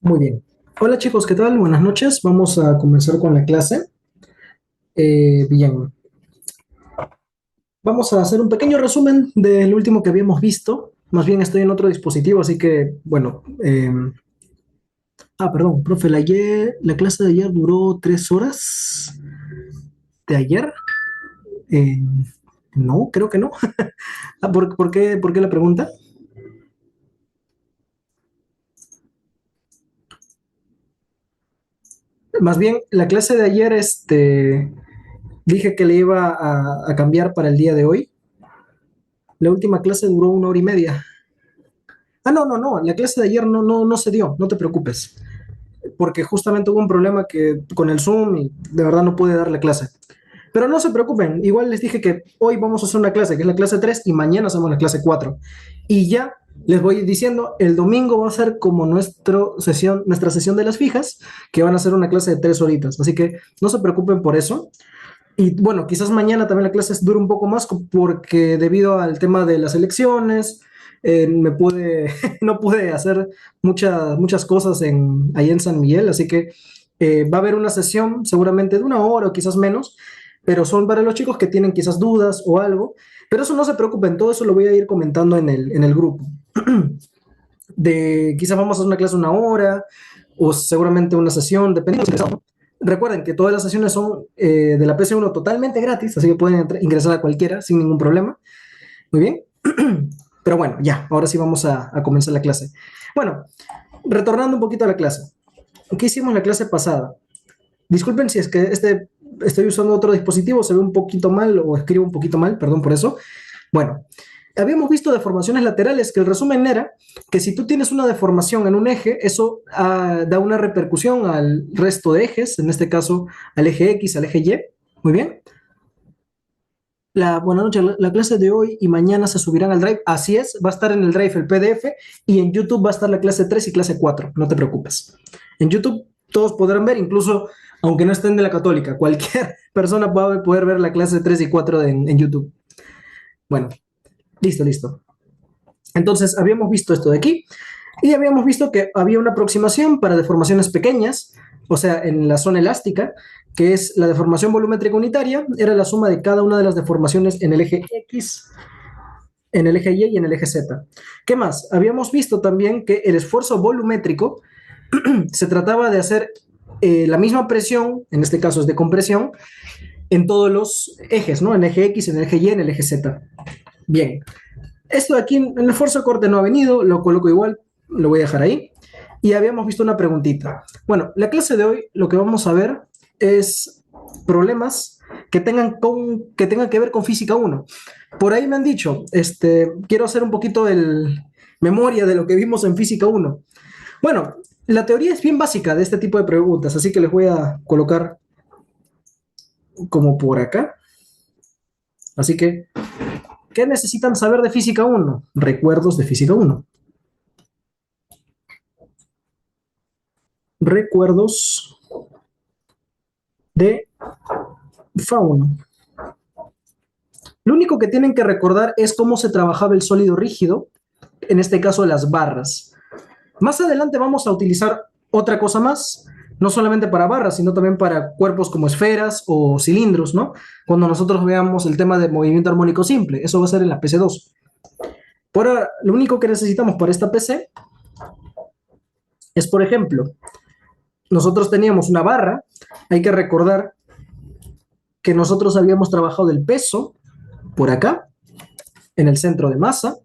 Muy bien. Hola chicos, ¿qué tal? Buenas noches. Vamos a comenzar con la clase. Bien, vamos a hacer un pequeño resumen del último que habíamos visto. Más bien estoy en otro dispositivo, así que, bueno. Perdón, profe, la clase de ayer duró 3 horas. ¿De ayer? Eh, no, creo que no. ¿Por qué la pregunta? Más bien, la clase de ayer, dije que le iba a cambiar para el día de hoy. La última clase duró 1 hora y media. No, no, no, la clase de ayer no se dio, no te preocupes, porque justamente hubo un problema con el Zoom y de verdad no pude dar la clase. Pero no se preocupen, igual les dije que hoy vamos a hacer una clase, que es la clase 3 y mañana hacemos la clase 4. Y ya les voy diciendo, el domingo va a ser como nuestra sesión de las fijas, que van a ser una clase de 3 horitas. Así que no se preocupen por eso. Y bueno, quizás mañana también la clase dure un poco más porque debido al tema de las elecciones, no pude hacer muchas cosas ahí en San Miguel, así que va a haber una sesión seguramente de 1 hora o quizás menos, pero son para los chicos que tienen quizás dudas o algo, pero eso no se preocupen, todo eso lo voy a ir comentando en el grupo. Quizás vamos a hacer una clase 1 hora o seguramente una sesión, dependiendo de lo. Recuerden que todas las sesiones son de la PC1 totalmente gratis, así que pueden ingresar a cualquiera sin ningún problema. Muy bien. Pero bueno, ya, ahora sí vamos a comenzar la clase. Bueno, retornando un poquito a la clase. ¿Qué hicimos la clase pasada? Disculpen si es que estoy usando otro dispositivo, se ve un poquito mal o escribo un poquito mal, perdón por eso. Bueno, habíamos visto deformaciones laterales, que el resumen era que si tú tienes una deformación en un eje, eso da una repercusión al resto de ejes, en este caso al eje X, al eje Y. Muy bien. Buenas noches, la clase de hoy y mañana se subirán al Drive. Así es, va a estar en el Drive el PDF y en YouTube va a estar la clase 3 y clase 4. No te preocupes. En YouTube todos podrán ver, incluso aunque no estén de la católica, cualquier persona va a poder ver la clase 3 y 4 en YouTube. Bueno, listo, listo. Entonces, habíamos visto esto de aquí y habíamos visto que había una aproximación para deformaciones pequeñas, o sea, en la zona elástica, que es la deformación volumétrica unitaria, era la suma de cada una de las deformaciones en el eje X, en el eje Y y en el eje Z. ¿Qué más? Habíamos visto también que el esfuerzo volumétrico se trataba de hacer la misma presión, en este caso es de compresión, en todos los ejes, ¿no? En el eje X, en el eje Y, en el eje Z. Bien, esto de aquí en el esfuerzo de corte no ha venido, lo coloco igual, lo voy a dejar ahí. Y habíamos visto una preguntita. Bueno, la clase de hoy lo que vamos a ver es problemas que tengan que ver con física uno. Por ahí me han dicho, quiero hacer un poquito el memoria de lo que vimos en física uno. Bueno, la teoría es bien básica de este tipo de preguntas, así que les voy a colocar como por acá. Así que, ¿qué necesitan saber de física uno? Recuerdos de física uno. Recuerdos de fauno. Lo único que tienen que recordar es cómo se trabajaba el sólido rígido, en este caso las barras. Más adelante vamos a utilizar otra cosa más, no solamente para barras, sino también para cuerpos como esferas o cilindros, ¿no? Cuando nosotros veamos el tema de movimiento armónico simple, eso va a ser en la PC2. Por ahora, lo único que necesitamos para esta PC es, por ejemplo, nosotros teníamos una barra, hay que recordar que nosotros habíamos trabajado el peso por acá, en el centro de masa,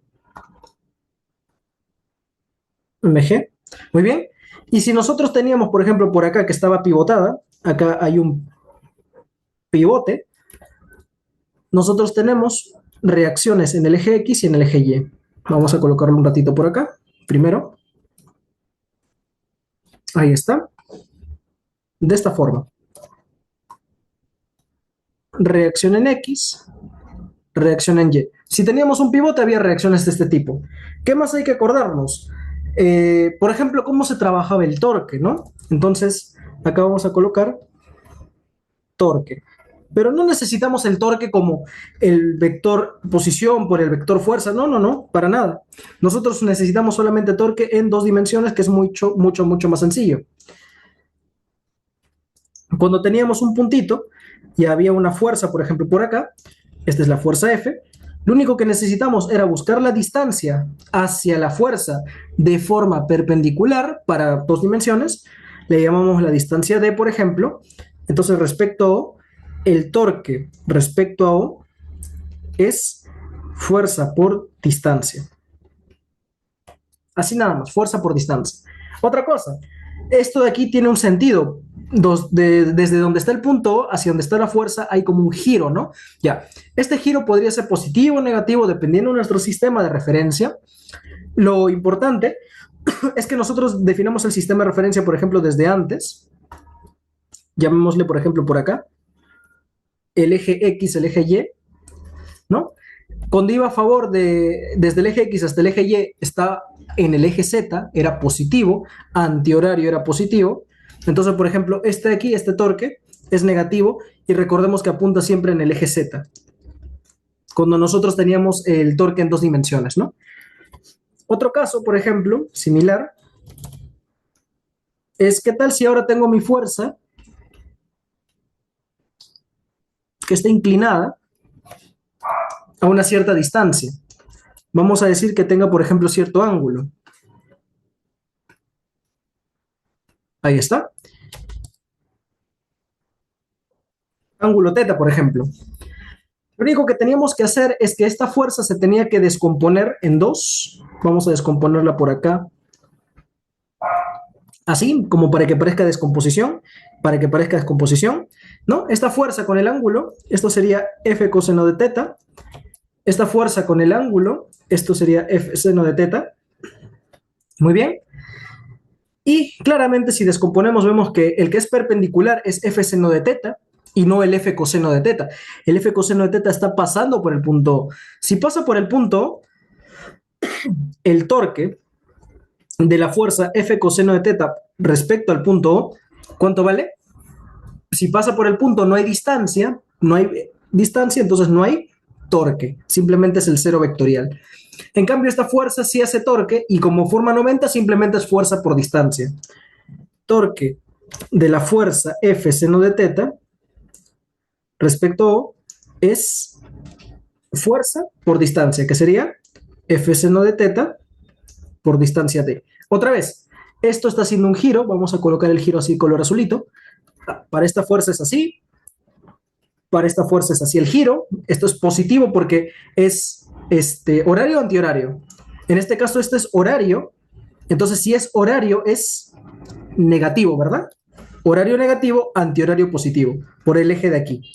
MG. Muy bien. Y si nosotros teníamos, por ejemplo, por acá que estaba pivotada, acá hay un pivote, nosotros tenemos reacciones en el eje X y en el eje Y. Vamos a colocarlo un ratito por acá. Primero, ahí está. De esta forma. Reacción en X, reacción en Y. Si teníamos un pivote, había reacciones de este tipo. ¿Qué más hay que acordarnos? Por ejemplo, cómo se trabajaba el torque, ¿no? Entonces, acá vamos a colocar torque. Pero no necesitamos el torque como el vector posición por el vector fuerza. No, no, no, para nada. Nosotros necesitamos solamente torque en dos dimensiones, que es mucho, mucho, mucho más sencillo. Cuando teníamos un puntito y había una fuerza, por ejemplo, por acá, esta es la fuerza F, lo único que necesitamos era buscar la distancia hacia la fuerza de forma perpendicular para dos dimensiones, le llamamos la distancia D, por ejemplo. Entonces, respecto a O, el torque respecto a O es fuerza por distancia. Así nada más, fuerza por distancia. Otra cosa, esto de aquí tiene un sentido. Desde donde está el punto O hacia donde está la fuerza hay como un giro, ¿no? Ya, este giro podría ser positivo o negativo dependiendo de nuestro sistema de referencia. Lo importante es que nosotros definamos el sistema de referencia, por ejemplo, desde antes. Llamémosle, por ejemplo, por acá, el eje X, el eje Y, ¿no? Cuando iba a favor desde el eje X hasta el eje Y, está en el eje Z, era positivo, antihorario era positivo. Entonces, por ejemplo, este de aquí, este torque, es negativo y recordemos que apunta siempre en el eje Z. Cuando nosotros teníamos el torque en dos dimensiones, ¿no? Otro caso, por ejemplo, similar, es ¿qué tal si ahora tengo mi fuerza que está inclinada a una cierta distancia? Vamos a decir que tenga, por ejemplo, cierto ángulo. Ahí está. Ángulo teta, por ejemplo. Lo único que teníamos que hacer es que esta fuerza se tenía que descomponer en dos. Vamos a descomponerla por acá. Así, como para que parezca descomposición, ¿no? Esta fuerza con el ángulo, esto sería F coseno de teta. Esta fuerza con el ángulo, esto sería F seno de teta. Muy bien. Y claramente si descomponemos vemos que el que es perpendicular es F seno de teta y no el F coseno de teta. El F coseno de teta está pasando por el punto O. Si pasa por el punto O, el torque de la fuerza F coseno de teta respecto al punto O, ¿cuánto vale? Si pasa por el punto no hay distancia, entonces no hay torque, simplemente es el cero vectorial. En cambio, esta fuerza sí hace torque y como forma 90 simplemente es fuerza por distancia. Torque de la fuerza F seno de teta respecto a O es fuerza por distancia, que sería F seno de teta por distancia D. Otra vez, esto está haciendo un giro, vamos a colocar el giro así color azulito. Para esta fuerza es así, para esta fuerza es así el giro. Esto es positivo porque es horario o antihorario. En este caso, este es horario. Entonces, si es horario, es negativo, ¿verdad? Horario negativo, antihorario positivo, por el eje de aquí.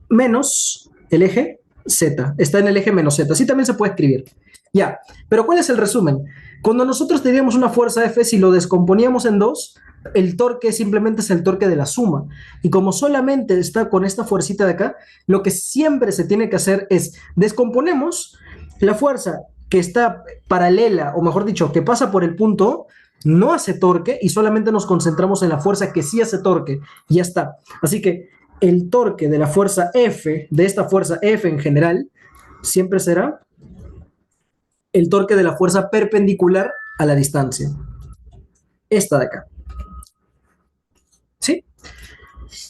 Menos el eje Z. Está en el eje menos Z. Así también se puede escribir. Ya, pero ¿cuál es el resumen? Cuando nosotros teníamos una fuerza F, si lo descomponíamos en dos, el torque simplemente es el torque de la suma. Y como solamente está con esta fuercita de acá, lo que siempre se tiene que hacer es descomponemos la fuerza que está paralela, o mejor dicho, que pasa por el punto O, no hace torque y solamente nos concentramos en la fuerza que sí hace torque. Y ya está. Así que el torque de la fuerza F, de esta fuerza F en general, siempre será el torque de la fuerza perpendicular a la distancia. Esta de acá. ¿Sí?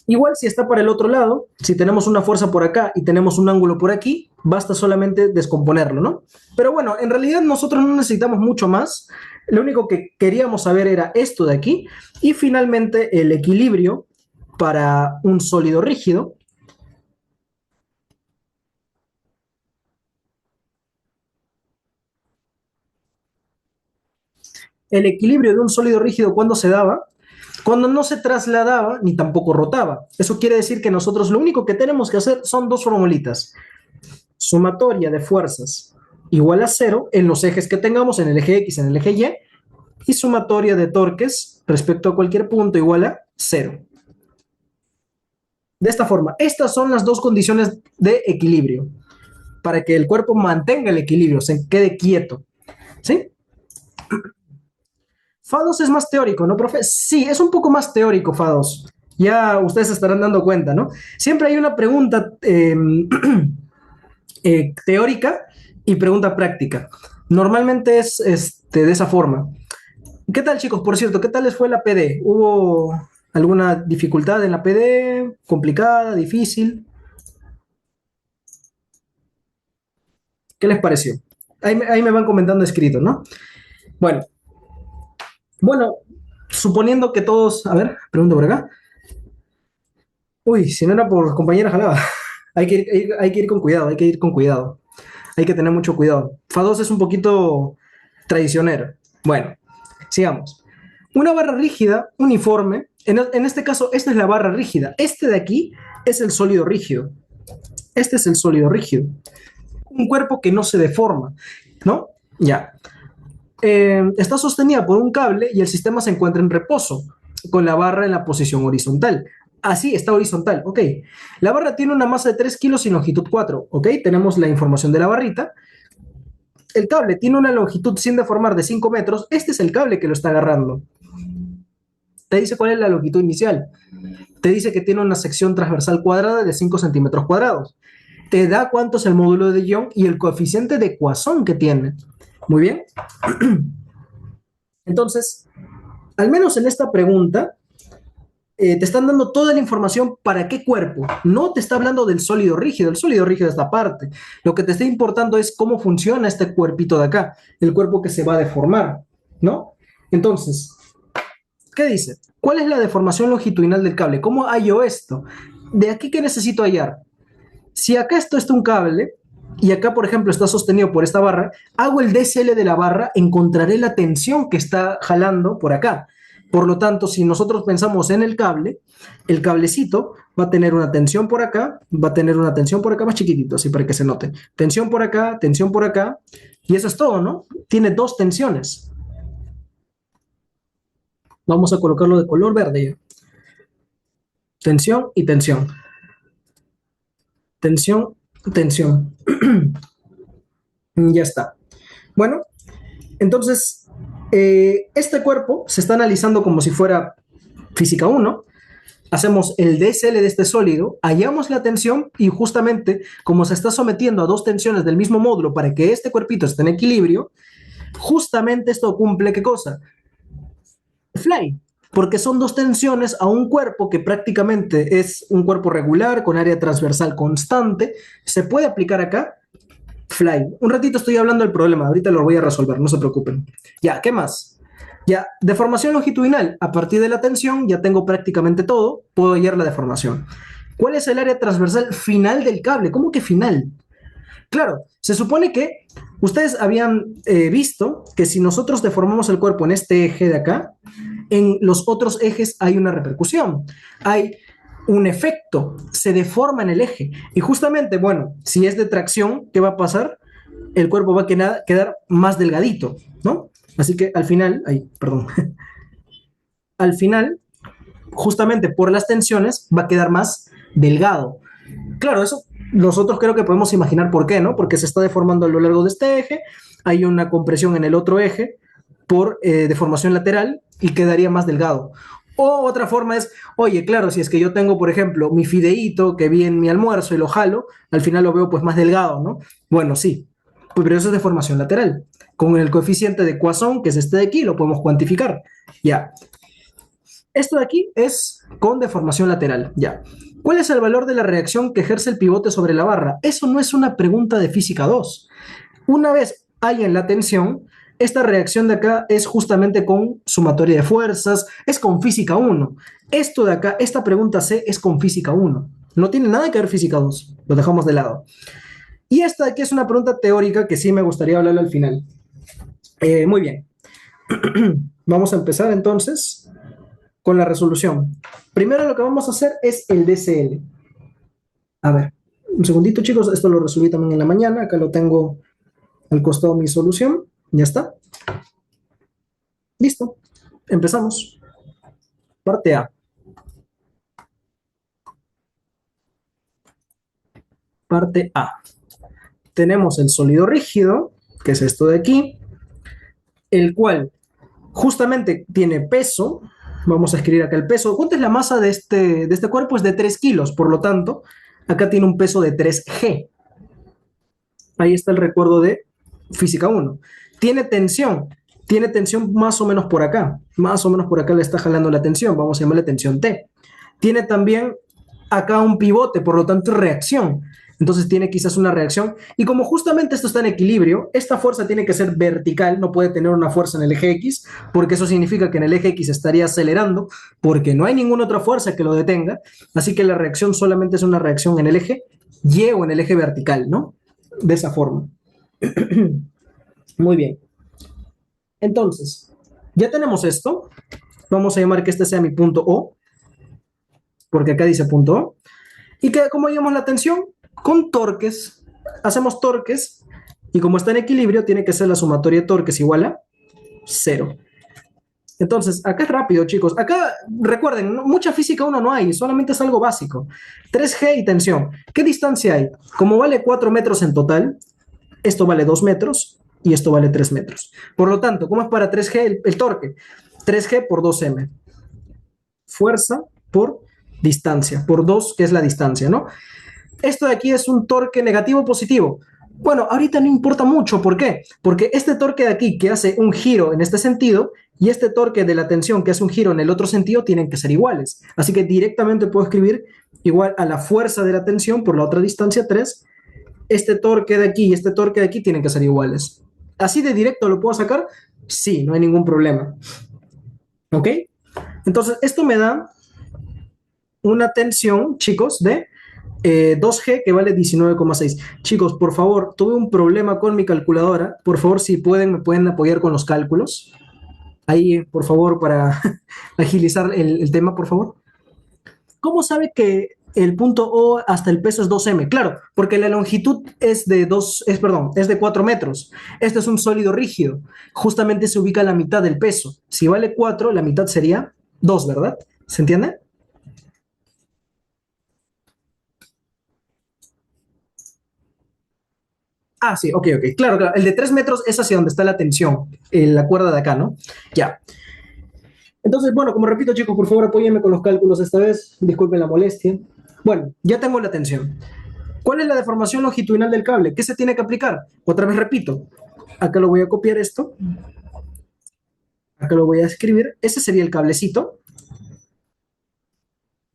Igual si está para el otro lado, si tenemos una fuerza por acá y tenemos un ángulo por aquí, basta solamente descomponerlo, ¿no? Pero bueno, en realidad nosotros no necesitamos mucho más. Lo único que queríamos saber era esto de aquí y finalmente el equilibrio para un sólido rígido. El equilibrio de un sólido rígido, ¿cuándo se daba? Cuando no se trasladaba ni tampoco rotaba. Eso quiere decir que nosotros lo único que tenemos que hacer son dos formulitas. Sumatoria de fuerzas igual a cero en los ejes que tengamos, en el eje X, en el eje Y, y sumatoria de torques respecto a cualquier punto igual a cero. De esta forma, estas son las dos condiciones de equilibrio para que el cuerpo mantenga el equilibrio, se quede quieto. ¿Sí? FA2 es más teórico, ¿no, profe? Sí, es un poco más teórico FA2. Ya ustedes se estarán dando cuenta, ¿no? Siempre hay una pregunta teórica y pregunta práctica. Normalmente es de esa forma. ¿Qué tal, chicos? Por cierto, ¿qué tal les fue la PD? ¿Hubo alguna dificultad en la PD? ¿Complicada? ¿Difícil? ¿Qué les pareció? Ahí me van comentando escrito, ¿no? Bueno, bueno, suponiendo que todos, a ver, pregunto por acá. Uy, si no era por compañera jalaba. Hay que ir con cuidado, hay que ir con cuidado. Hay que tener mucho cuidado. FA2 es un poquito traicionero. Bueno, sigamos. Una barra rígida, uniforme. En este caso, esta es la barra rígida. Este de aquí es el sólido rígido. Este es el sólido rígido. Un cuerpo que no se deforma, ¿no? Ya. Está sostenida por un cable y el sistema se encuentra en reposo, con la barra en la posición horizontal. Así, está horizontal, ok. La barra tiene una masa de 3 kilos y longitud 4, ok. Tenemos la información de la barrita. El cable tiene una longitud sin deformar de 5 metros. Este es el cable que lo está agarrando. Te dice cuál es la longitud inicial. Te dice que tiene una sección transversal cuadrada de 5 centímetros cuadrados. Te da cuánto es el módulo de Young y el coeficiente de Poisson que tiene. Muy bien. Entonces, al menos en esta pregunta, te están dando toda la información para qué cuerpo. No te está hablando del sólido rígido. El sólido rígido es esta parte. Lo que te está importando es cómo funciona este cuerpito de acá, el cuerpo que se va a deformar, ¿no? Entonces, ¿qué dice? ¿Cuál es la deformación longitudinal del cable? ¿Cómo hallo esto? De aquí, ¿qué necesito hallar? Si acá esto es un cable y acá, por ejemplo, está sostenido por esta barra, hago el DCL de la barra, encontraré la tensión que está jalando por acá. Por lo tanto, si nosotros pensamos en el cablecito va a tener una tensión por acá, va a tener una tensión por acá más chiquitito, así para que se note. Tensión por acá, y eso es todo, ¿no? Tiene dos tensiones. Vamos a colocarlo de color verde. Tensión y tensión. Tensión, tensión. Ya está. Bueno, entonces, este cuerpo se está analizando como si fuera física uno. Hacemos el DSL de este sólido, hallamos la tensión y justamente como se está sometiendo a dos tensiones del mismo módulo para que este cuerpito esté en equilibrio, justamente esto cumple ¿qué cosa? Fly, porque son dos tensiones a un cuerpo que prácticamente es un cuerpo regular con área transversal constante. Se puede aplicar acá Fly. Un ratito estoy hablando del problema, ahorita lo voy a resolver, no se preocupen. Ya, ¿qué más? Ya, deformación longitudinal. A partir de la tensión ya tengo prácticamente todo, puedo hallar la deformación. ¿Cuál es el área transversal final del cable? ¿Cómo que final? Claro, se supone que ustedes habían visto que si nosotros deformamos el cuerpo en este eje de acá, en los otros ejes hay una repercusión, hay un efecto, se deforma en el eje. Y justamente, bueno, si es de tracción, ¿qué va a pasar? El cuerpo va a quedar más delgadito, ¿no? Así que al final, ay, perdón, al final, justamente por las tensiones, va a quedar más delgado. Claro, eso nosotros creo que podemos imaginar por qué, ¿no? Porque se está deformando a lo largo de este eje, hay una compresión en el otro eje por deformación lateral y quedaría más delgado. O otra forma es, oye, claro, si es que yo tengo, por ejemplo, mi fideíto que vi en mi almuerzo y lo jalo, al final lo veo pues más delgado, ¿no? Bueno, sí, pues, pero eso es deformación lateral. Con el coeficiente de Poisson, que es este de aquí, lo podemos cuantificar. Ya. Esto de aquí es con deformación lateral. Ya. ¿Cuál es el valor de la reacción que ejerce el pivote sobre la barra? Eso no es una pregunta de física 2. Una vez hay en la tensión, esta reacción de acá es justamente con sumatoria de fuerzas, es con física 1. Esto de acá, esta pregunta C es con física 1. No tiene nada que ver física 2. Lo dejamos de lado. Y esta de aquí es una pregunta teórica que sí me gustaría hablar al final. Muy bien. Vamos a empezar entonces con la resolución. Primero lo que vamos a hacer es el DCL. A ver, un segundito chicos, esto lo resolví también en la mañana, acá lo tengo al costado mi solución, ya está. Listo, empezamos. Parte A. Parte A. Tenemos el sólido rígido, que es esto de aquí, el cual justamente tiene peso, Vamos a escribir acá el peso. ¿Cuánto es la masa de este cuerpo? Es de 3 kilos, por lo tanto, acá tiene un peso de 3G. Ahí está el recuerdo de física 1. Tiene tensión más o menos por acá, más o menos por acá le está jalando la tensión, vamos a llamarle tensión T. Tiene también acá un pivote, por lo tanto reacción. Entonces tiene quizás una reacción. Y como justamente esto está en equilibrio, esta fuerza tiene que ser vertical, no puede tener una fuerza en el eje X, porque eso significa que en el eje X estaría acelerando, porque no hay ninguna otra fuerza que lo detenga. Así que la reacción solamente es una reacción en el eje Y o en el eje vertical, ¿no? De esa forma. Muy bien. Entonces, ya tenemos esto. Vamos a llamar que este sea mi punto O, porque acá dice punto O. ¿Y que, cómo llamamos la tensión? Con torques. Hacemos torques y como está en equilibrio, tiene que ser la sumatoria de torques igual a 0. Entonces, acá es rápido, chicos. Acá, recuerden, mucha física 1 no hay, solamente es algo básico. 3G y tensión. ¿Qué distancia hay? Como vale 4 metros en total, esto vale 2 metros y esto vale 3 metros. Por lo tanto, ¿cómo es para 3G el torque? 3G por 2M. Fuerza por distancia, por 2, que es la distancia, ¿no? Esto de aquí es un torque negativo o positivo. Bueno, ahorita no importa mucho. ¿Por qué? Porque este torque de aquí que hace un giro en este sentido y este torque de la tensión que hace un giro en el otro sentido tienen que ser iguales. Así que directamente puedo escribir igual a la fuerza de la tensión por la otra distancia 3. Este torque de aquí y este torque de aquí tienen que ser iguales. ¿Así de directo lo puedo sacar? Sí, no hay ningún problema. ¿Ok? Entonces, esto me da una tensión, chicos, de 2G que vale 19,6. Chicos, por favor, tuve un problema con mi calculadora. Por favor, si pueden, me pueden apoyar con los cálculos. Ahí, por favor, para agilizar el tema, por favor. ¿Cómo sabe que el punto O hasta el peso es 2M? Claro, porque la longitud es de 4 metros. Este es un sólido rígido. Justamente se ubica a la mitad del peso. Si vale 4, la mitad sería 2, ¿verdad? ¿Se entiende? Ah, sí, ok, ok. Claro, claro. El de 3 metros es hacia donde está la tensión, la cuerda de acá, ¿no? Ya. Entonces, bueno, como repito, chicos, por favor apóyenme con los cálculos esta vez. Disculpen la molestia. Bueno, ya tengo la tensión. ¿Cuál es la deformación longitudinal del cable? ¿Qué se tiene que aplicar? Otra vez repito. Acá lo voy a copiar esto. Acá lo voy a escribir. Ese sería el cablecito.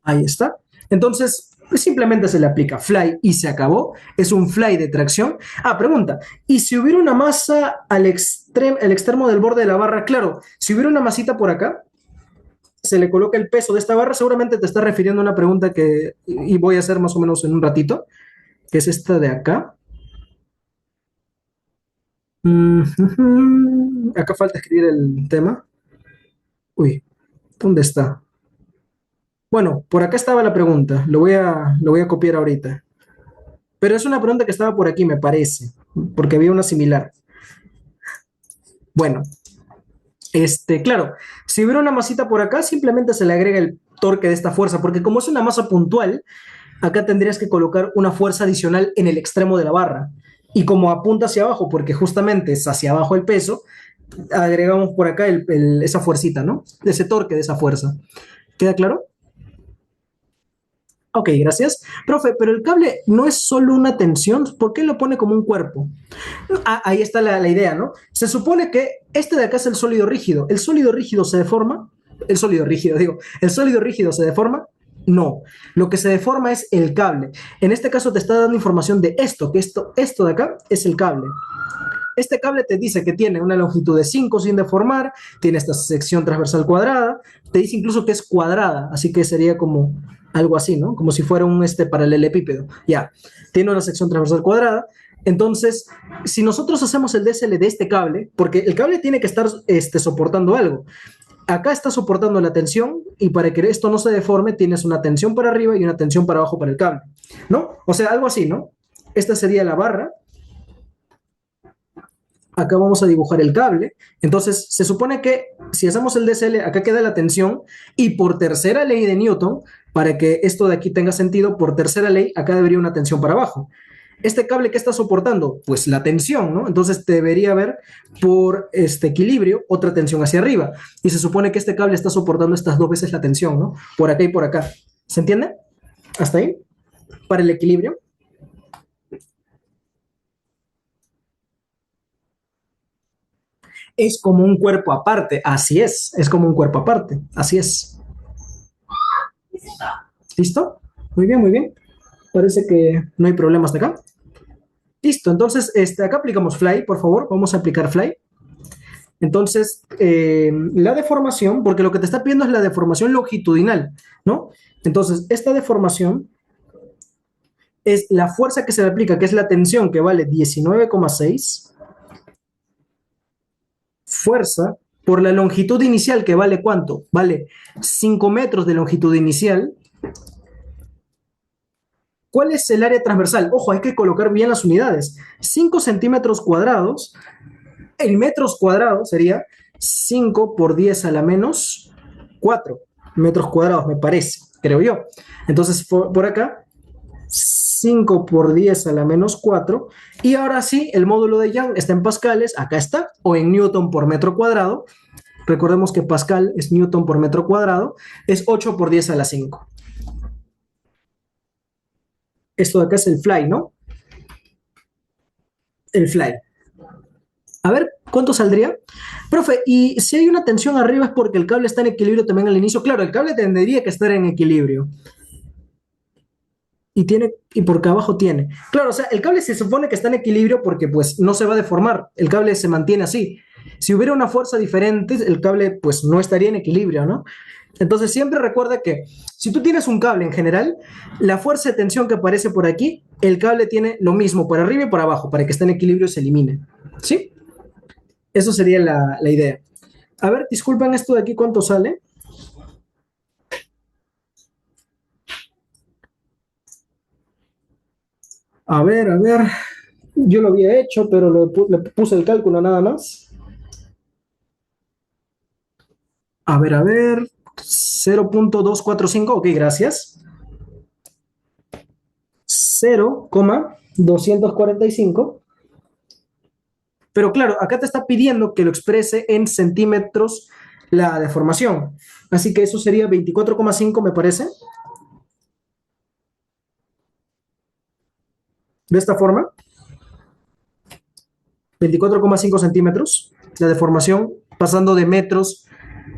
Ahí está. Entonces, simplemente se le aplica fly y se acabó. Es un fly de tracción. Ah, pregunta. ¿Y si hubiera una masa el extremo del borde de la barra? Claro, si hubiera una masita por acá, se le coloca el peso de esta barra. Seguramente te está refiriendo a una pregunta que y voy a hacer más o menos en un ratito, que es esta de acá. Acá falta escribir el tema. Uy, ¿dónde está? Bueno, por acá estaba la pregunta. Lo voy a copiar ahorita. Pero es una pregunta que estaba por aquí, me parece, porque había una similar. Bueno, claro, si hubiera una masita por acá, simplemente se le agrega el torque de esta fuerza, porque como es una masa puntual, acá tendrías que colocar una fuerza adicional en el extremo de la barra. Y como apunta hacia abajo, porque justamente es hacia abajo el peso, agregamos por acá esa fuercita, ¿no? Ese torque de esa fuerza. ¿Queda claro? Ok, gracias. Profe, pero el cable no es solo una tensión, ¿por qué lo pone como un cuerpo? Ah, ahí está la idea, ¿no? Se supone que este de acá es el sólido rígido. ¿El sólido rígido se deforma? El sólido rígido, digo. ¿El sólido rígido se deforma? No. Lo que se deforma es el cable. En este caso te está dando información de esto, que esto de acá es el cable. Este cable te dice que tiene una longitud de 5 sin deformar, tiene esta sección transversal cuadrada, te dice incluso que es cuadrada, así que sería como algo así, ¿no? Como si fuera un paralelepípedo. Ya, tiene una sección transversal cuadrada. Entonces, si nosotros hacemos el DSL de este cable, porque el cable tiene que estar soportando algo. Acá está soportando la tensión y para que esto no se deforme tienes una tensión para arriba y una tensión para abajo para el cable, ¿no? O sea, algo así, ¿no? Esta sería la barra. Acá vamos a dibujar el cable. Entonces, se supone que si hacemos el DSL, acá queda la tensión y por tercera ley de Newton, para que esto de aquí tenga sentido, por tercera ley, acá debería una tensión para abajo. ¿Este cable qué está soportando? Pues la tensión, ¿no? Entonces debería haber por este equilibrio otra tensión hacia arriba. Y se supone que este cable está soportando estas dos veces la tensión, ¿no? Por acá y por acá. ¿Se entiende? ¿Hasta ahí? Para el equilibrio. Es como un cuerpo aparte, así es como un cuerpo aparte, así es. ¿Listo? Muy bien, muy bien. Parece que no hay problemas de acá. Listo, entonces acá aplicamos fly, por favor, vamos a aplicar fly. Entonces, la deformación, porque lo que te está pidiendo es la deformación longitudinal, ¿no? Entonces, esta deformación es la fuerza que se le aplica, que es la tensión, que vale 19,6, fuerza por la longitud inicial, que vale ¿cuánto? Vale 5 metros de longitud inicial. ¿Cuál es el área transversal? Ojo, hay que colocar bien las unidades. 5 centímetros cuadrados, en metros cuadrados sería 5 por 10 a la menos 4 metros cuadrados, me parece, creo yo. Entonces, por acá, 5 por 10 a la menos 4. Y ahora sí, el módulo de Young está en pascales, acá está, o en newton por metro cuadrado. Recordemos que pascal es newton por metro cuadrado, es 8 por 10 a la 5. Esto de acá es el fly, ¿no? El fly. A ver, ¿cuánto saldría? Profe, y si hay una tensión arriba es porque el cable está en equilibrio también al inicio. Claro, el cable tendría que estar en equilibrio. Y porque abajo tiene. Claro, o sea, el cable se supone que está en equilibrio porque pues no se va a deformar. El cable se mantiene así. Si hubiera una fuerza diferente, el cable pues no estaría en equilibrio, ¿no? Entonces siempre recuerda que si tú tienes un cable en general, la fuerza de tensión que aparece por aquí, el cable tiene lo mismo por arriba y por abajo para que esté en equilibrio y se elimine. ¿Sí? Eso sería la idea. A ver, disculpen esto de aquí, ¿cuánto sale? A ver, a ver. Yo lo había hecho, pero le puse el cálculo nada más. A ver. 0,245, ok, gracias. 0,245. Pero claro, acá te está pidiendo que lo exprese en centímetros la deformación. Así que eso sería 24,5, me parece. De esta forma, 24,5 centímetros. La deformación pasando de metros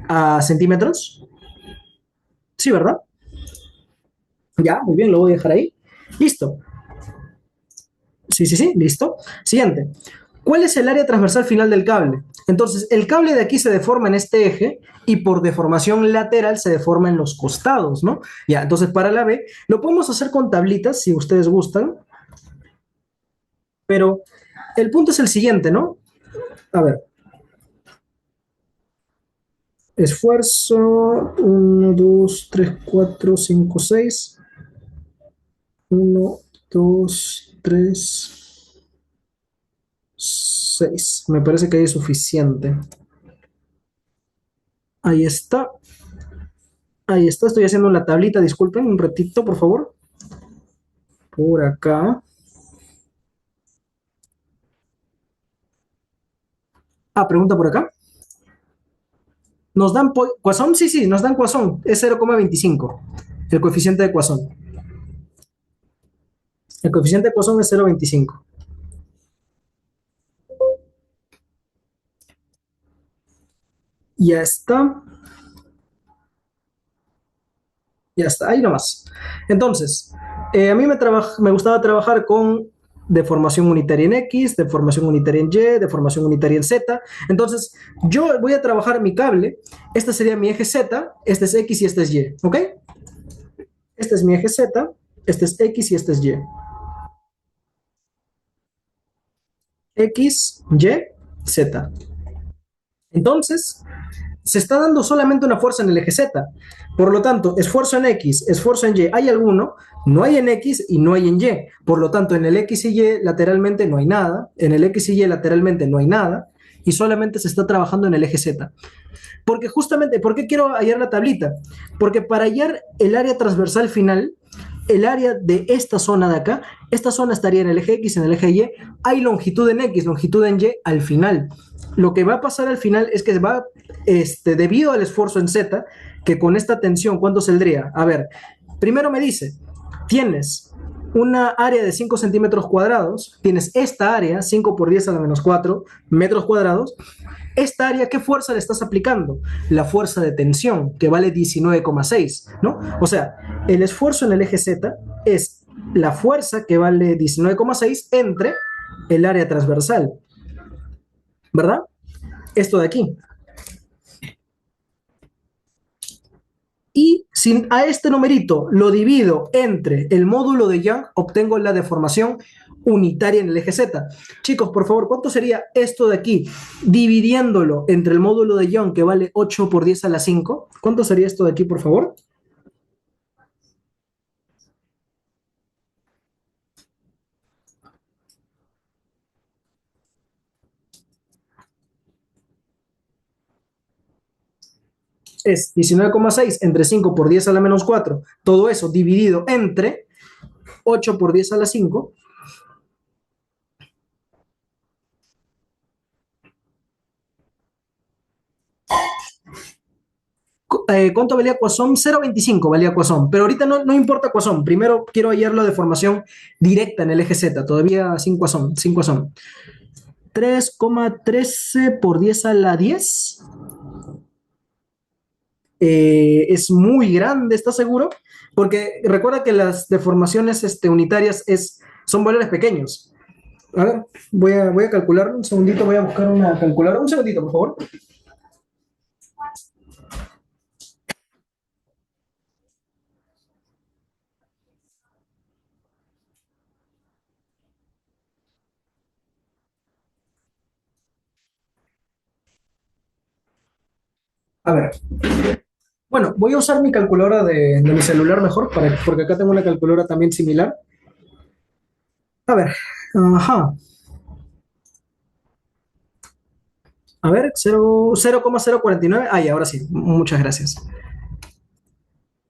a centímetros. Sí, ¿verdad? Ya, muy bien, lo voy a dejar ahí. Listo. Sí, sí, sí, listo. Siguiente. ¿Cuál es el área transversal final del cable? Entonces, el cable de aquí se deforma en este eje y por deformación lateral se deforma en los costados, ¿no? Ya, entonces para la B lo podemos hacer con tablitas si ustedes gustan, pero el punto es el siguiente, ¿no? A ver, esfuerzo, 1, 2, 3, 4, 5, 6. 1, 2, 3, 6. Me parece que ahí es suficiente. Ahí está. Ahí está. Estoy haciendo la tablita. Disculpen un ratito, por favor. Por acá. Ah, pregunta por acá. ¿Nos dan Poisson? Sí, sí, nos dan Poisson. Es 0,25. El coeficiente de Poisson. El coeficiente de Poisson es 0,25. Ya está. Ya está. Ahí nomás. Entonces, a mí me gustaba trabajar con deformación unitaria en X, deformación unitaria en Y, deformación unitaria en Z. Entonces, yo voy a trabajar mi cable. Este sería mi eje Z, este es X y este es Y. ¿Ok? Este es mi eje Z, este es X y este es Y. X, Y, Z. Entonces, se está dando solamente una fuerza en el eje Z. Por lo tanto, esfuerzo en X, esfuerzo en Y, ¿hay alguno? No hay en X y no hay en Y. Por lo tanto, en el X y Y lateralmente no hay nada. En el X y Y lateralmente no hay nada. Y solamente se está trabajando en el eje Z. Porque justamente, ¿por qué quiero hallar la tablita? Porque para hallar el área transversal final, el área de esta zona de acá, esta zona estaría en el eje X, en el eje Y, hay longitud en X, longitud en Y al final. Lo que va a pasar al final es que va, debido al esfuerzo en Z, que con esta tensión, ¿cuánto saldría? A ver, primero me dice, tienes una área de 5 centímetros cuadrados, tienes esta área, 5 por 10 a la menos 4 metros cuadrados, esta área, ¿qué fuerza le estás aplicando? La fuerza de tensión, que vale 19,6, ¿no? O sea, el esfuerzo en el eje Z es la fuerza que vale 19,6 entre el área transversal, ¿verdad? Esto de aquí. Y si a este numerito lo divido entre el módulo de Young, obtengo la deformación unitaria en el eje Z. Chicos, por favor, ¿cuánto sería esto de aquí? Dividiéndolo entre el módulo de Young, que vale 8 por 10 a la 5. ¿Cuánto sería esto de aquí, por favor? Es 19,6 entre 5 por 10 a la menos 4. Todo eso dividido entre 8 por 10 a la 5. ¿Cuánto valía Poisson? 0,25 valía Poisson, pero ahorita no importa Poisson, primero quiero hallar la deformación directa en el eje Z, todavía sin Poisson, sin Poisson. 3,13 por 10 a la 10. Es muy grande, ¿estás seguro? Porque recuerda que las deformaciones unitarias son valores pequeños. A ver, voy a calcular un segundito, voy a buscar una calculadora. Un segundito, por favor. A ver, bueno, voy a usar mi calculadora de mi celular mejor, porque acá tengo una calculadora también similar. A ver, ajá. A ver, 0,049. Ay, ahora sí, muchas gracias.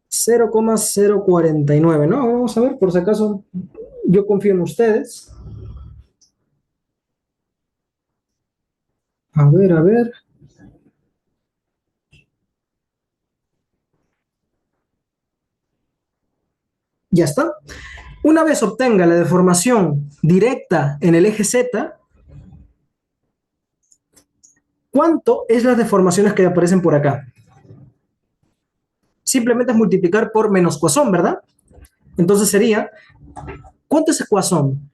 0,049, ¿no? Vamos a ver, por si acaso yo confío en ustedes. A ver, a ver. Ya está. Una vez obtenga la deformación directa en el eje Z, ¿cuánto es las deformaciones que aparecen por acá? Simplemente es multiplicar por menos Poisson, ¿verdad? Entonces sería, ¿cuánto es Poisson?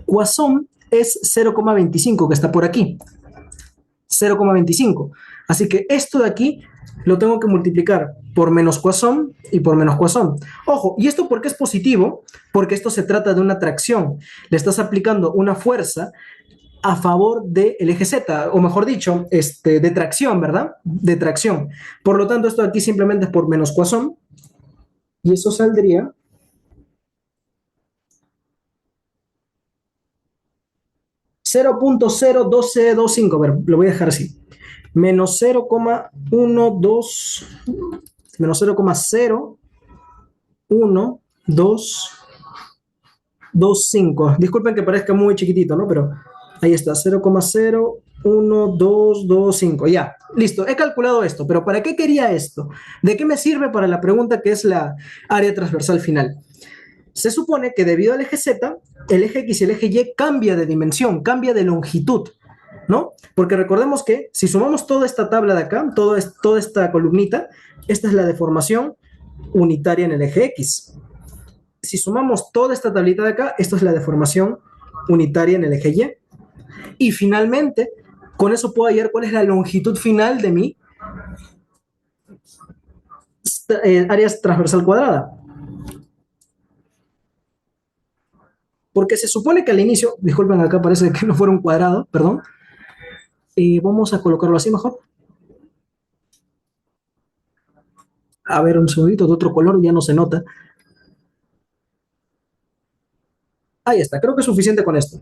Poisson es 0,25 que está por aquí. 0,25. Así que esto de aquí lo tengo que multiplicar por menos Poisson y por menos Poisson. Ojo, ¿y esto por qué es positivo? Porque esto se trata de una tracción. Le estás aplicando una fuerza a favor del eje Z, o mejor dicho, de tracción, ¿verdad? De tracción. Por lo tanto, esto de aquí simplemente es por menos Poisson, y eso saldría 0,01225. A ver, lo voy a dejar así. Menos 0,12, menos 0,01225. Disculpen que parezca muy chiquitito, ¿no? Pero ahí está, 0,01225. Ya, listo, he calculado esto, pero ¿para qué quería esto? ¿De qué me sirve para la pregunta que es la área transversal final? Se supone que debido al eje Z, el eje X y el eje Y cambia de dimensión, cambia de longitud, ¿no? Porque recordemos que si sumamos toda esta tabla de acá, toda esta columnita, esta es la deformación unitaria en el eje X. Si sumamos toda esta tablita de acá, esto es la deformación unitaria en el eje Y. Y finalmente, con eso puedo hallar cuál es la longitud final de mi área transversal cuadrada. Porque se supone que al inicio, disculpen, acá parece que no fuera un cuadrado, perdón. Vamos a colocarlo así mejor. A ver, un segundito de otro color, ya no se nota. Ahí está, creo que es suficiente con esto.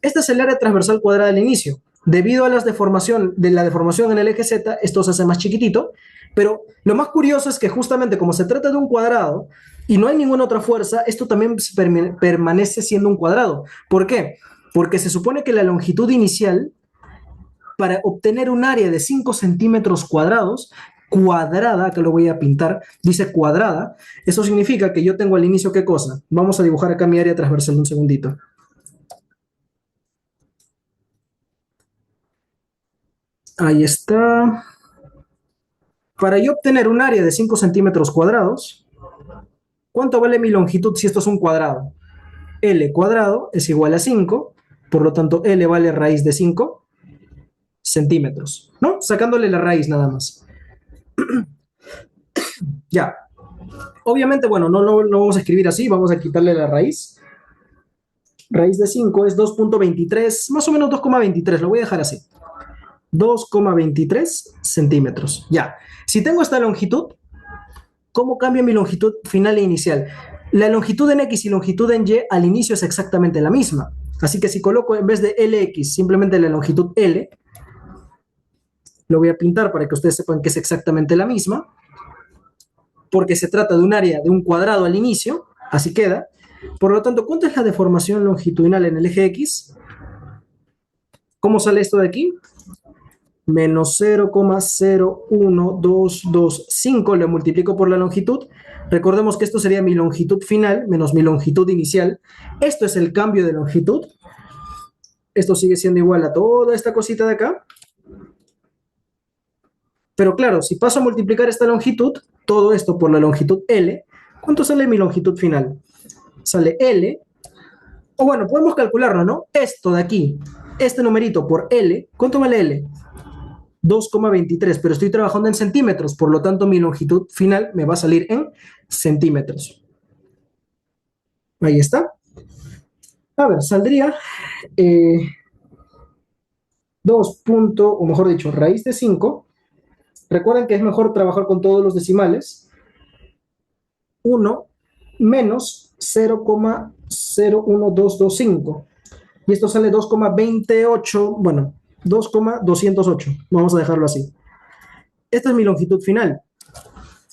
Esta es el área transversal cuadrada al inicio. Debido a la deformación en el eje Z, esto se hace más chiquitito, pero lo más curioso es que justamente como se trata de un cuadrado, y no hay ninguna otra fuerza, esto también permanece siendo un cuadrado. ¿Por qué? Porque se supone que la longitud inicial, para obtener un área de 5 centímetros cuadrados, cuadrada, acá lo voy a pintar, dice cuadrada, eso significa que yo tengo al inicio, ¿qué cosa? Vamos a dibujar acá mi área transversal un segundito. Ahí está. Para yo obtener un área de 5 centímetros cuadrados, ¿cuánto vale mi longitud si esto es un cuadrado? L cuadrado es igual a 5, por lo tanto L vale raíz de 5 centímetros, ¿no? Sacándole la raíz nada más. Ya. Obviamente, bueno, no vamos a escribir así, vamos a quitarle la raíz. Raíz de 5 es 2.23, más o menos 2,23, lo voy a dejar así. 2,23 centímetros. Ya. Si tengo esta longitud, ¿cómo cambia mi longitud final e inicial? La longitud en X y longitud en Y al inicio es exactamente la misma. Así que si coloco en vez de LX simplemente la longitud L, lo voy a pintar para que ustedes sepan que es exactamente la misma, porque se trata de un área de un cuadrado al inicio, así queda. Por lo tanto, ¿cuánto es la deformación longitudinal en el eje X? ¿Cómo sale esto de aquí? Menos 0,01225 le multiplico por la longitud. Recordemos que esto sería mi longitud final menos mi longitud inicial. Esto es el cambio de longitud. Esto sigue siendo igual a toda esta cosita de acá. Pero claro, si paso a multiplicar esta longitud, todo esto por la longitud L, ¿cuánto sale mi longitud final? Sale L, o bueno, podemos calcularlo, ¿no? Esto de aquí, este numerito por L, ¿cuánto vale L? 2,23, pero estoy trabajando en centímetros, por lo tanto mi longitud final me va a salir en centímetros. Ahí está. A ver, saldría 2 punto, o mejor dicho, raíz de 5. Recuerden que es mejor trabajar con todos los decimales. 1 menos 0,01225. Y esto sale 2,28, bueno, 2,208. Vamos a dejarlo así. Esta es mi longitud final.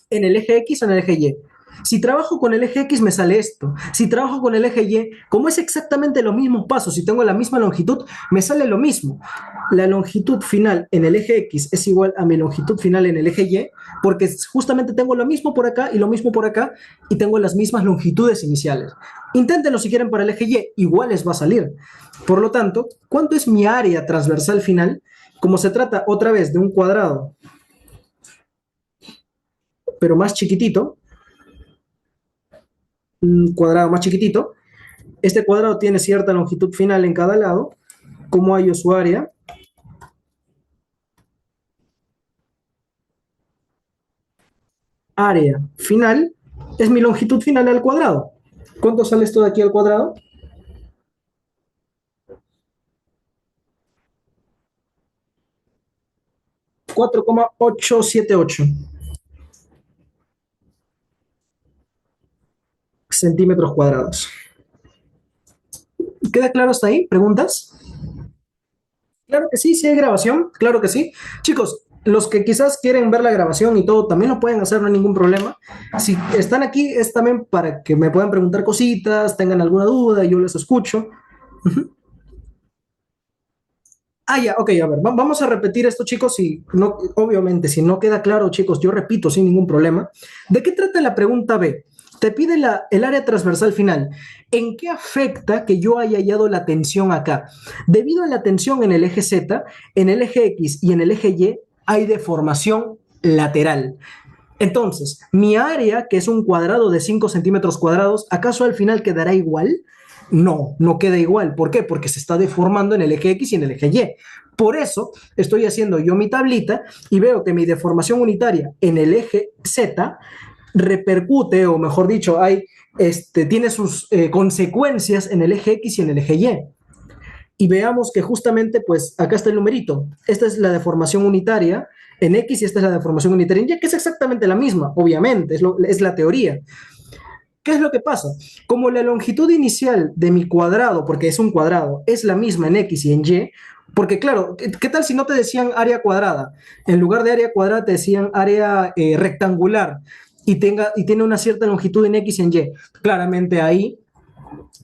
En el eje X o en el eje Y. Si trabajo con el eje X me sale esto. Si trabajo con el eje Y, como es exactamente los mismos pasos, si tengo la misma longitud, me sale lo mismo. La longitud final en el eje X es igual a mi longitud final en el eje Y, porque justamente tengo lo mismo por acá y lo mismo por acá, y tengo las mismas longitudes iniciales. Inténtenlo si quieren para el eje Y, igual les va a salir. Por lo tanto, ¿cuánto es mi área transversal final? Como se trata otra vez de un cuadrado, pero más chiquitito, un cuadrado más chiquitito, este cuadrado tiene cierta longitud final en cada lado. ¿Cómo hallo su área? Área final es mi longitud final al cuadrado. ¿Cuánto sale esto de aquí al cuadrado? 4,878 centímetros cuadrados. ¿Queda claro hasta ahí? ¿Preguntas? Claro que sí, sí hay grabación, claro que sí. Chicos, los que quizás quieren ver la grabación y todo, también lo pueden hacer, no hay ningún problema. Si están aquí es también para que me puedan preguntar cositas, tengan alguna duda, yo les escucho. Ah, ya, ok, a ver, vamos a repetir esto, chicos, y no, obviamente, si no queda claro, chicos, yo repito sin ningún problema. ¿De qué trata la pregunta B? Te pide el área transversal final. ¿En qué afecta que yo haya hallado la tensión acá? Debido a la tensión en el eje Z, en el eje X y en el eje Y, hay deformación lateral. Entonces, mi área, que es un cuadrado de 5 centímetros cuadrados, ¿acaso al final quedará igual? No, no queda igual. ¿Por qué? Porque se está deformando en el eje X y en el eje Y. Por eso estoy haciendo yo mi tablita y veo que mi deformación unitaria en el eje Z repercute, o mejor dicho, tiene sus consecuencias en el eje X y en el eje Y. Y veamos que justamente, pues, acá está el numerito. Esta es la deformación unitaria en X y esta es la deformación unitaria en Y, que es exactamente la misma, obviamente, es la teoría. ¿Qué es lo que pasa? Como la longitud inicial de mi cuadrado, porque es un cuadrado, es la misma en X y en Y, porque claro, ¿qué tal si no te decían área cuadrada? En lugar de área cuadrada te decían área rectangular. y tiene una cierta longitud en X y en Y. Claramente ahí,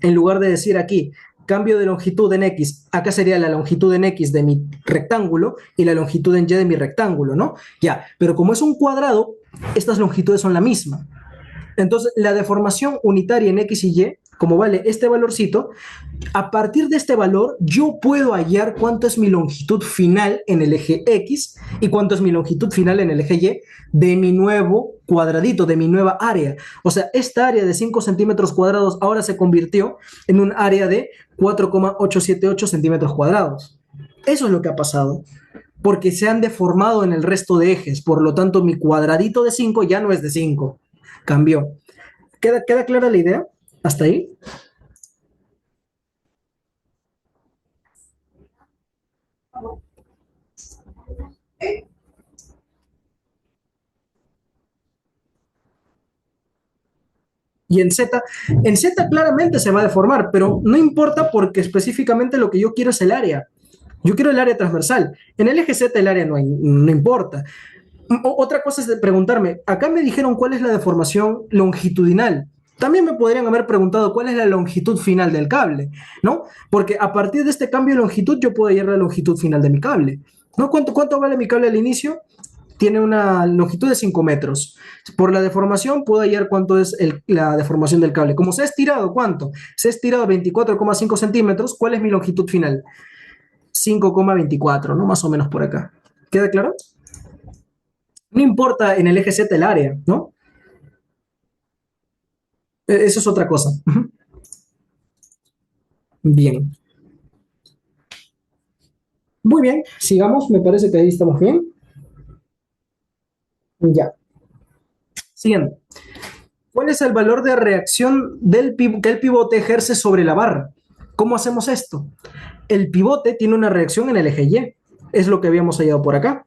en lugar de decir aquí, cambio de longitud en X, acá sería la longitud en X de mi rectángulo y la longitud en Y de mi rectángulo, ¿no? Ya, pero como es un cuadrado, estas longitudes son la misma. Entonces, la deformación unitaria en X y Y, como vale este valorcito, a partir de este valor, yo puedo hallar cuánto es mi longitud final en el eje X y cuánto es mi longitud final en el eje Y de mi nuevo cuadradito, de mi nueva área. O sea, esta área de 5 centímetros cuadrados ahora se convirtió en un área de 4,878 centímetros cuadrados. Eso es lo que ha pasado, porque se han deformado en el resto de ejes. Por lo tanto, mi cuadradito de 5 ya no es de 5, cambió. ¿Queda clara la idea? ¿Hasta ahí? Y en Z claramente se va a deformar, pero no importa porque específicamente lo que yo quiero es el área. Yo quiero el área transversal. En el eje Z el área no importa. Otra cosa es de preguntarme, acá me dijeron cuál es la deformación longitudinal. También me podrían haber preguntado cuál es la longitud final del cable, ¿no? Porque a partir de este cambio de longitud yo puedo hallar la longitud final de mi cable. ¿No? ¿Cuánto vale mi cable al inicio? Tiene una longitud de 5 metros. Por la deformación puedo hallar cuánto es la deformación del cable. Como se ha estirado, ¿cuánto? Se ha estirado 24,5 centímetros. ¿Cuál es mi longitud final? 5,24, ¿no? Más o menos por acá. ¿Queda claro? No importa en el eje Z el área, ¿no? Eso es otra cosa. Bien. Muy bien, sigamos. Me parece que ahí estamos bien. Ya. Siguiente. ¿Cuál es el valor de reacción que el pivote ejerce sobre la barra? ¿Cómo hacemos esto? El pivote tiene una reacción en el eje Y. Es lo que habíamos hallado por acá.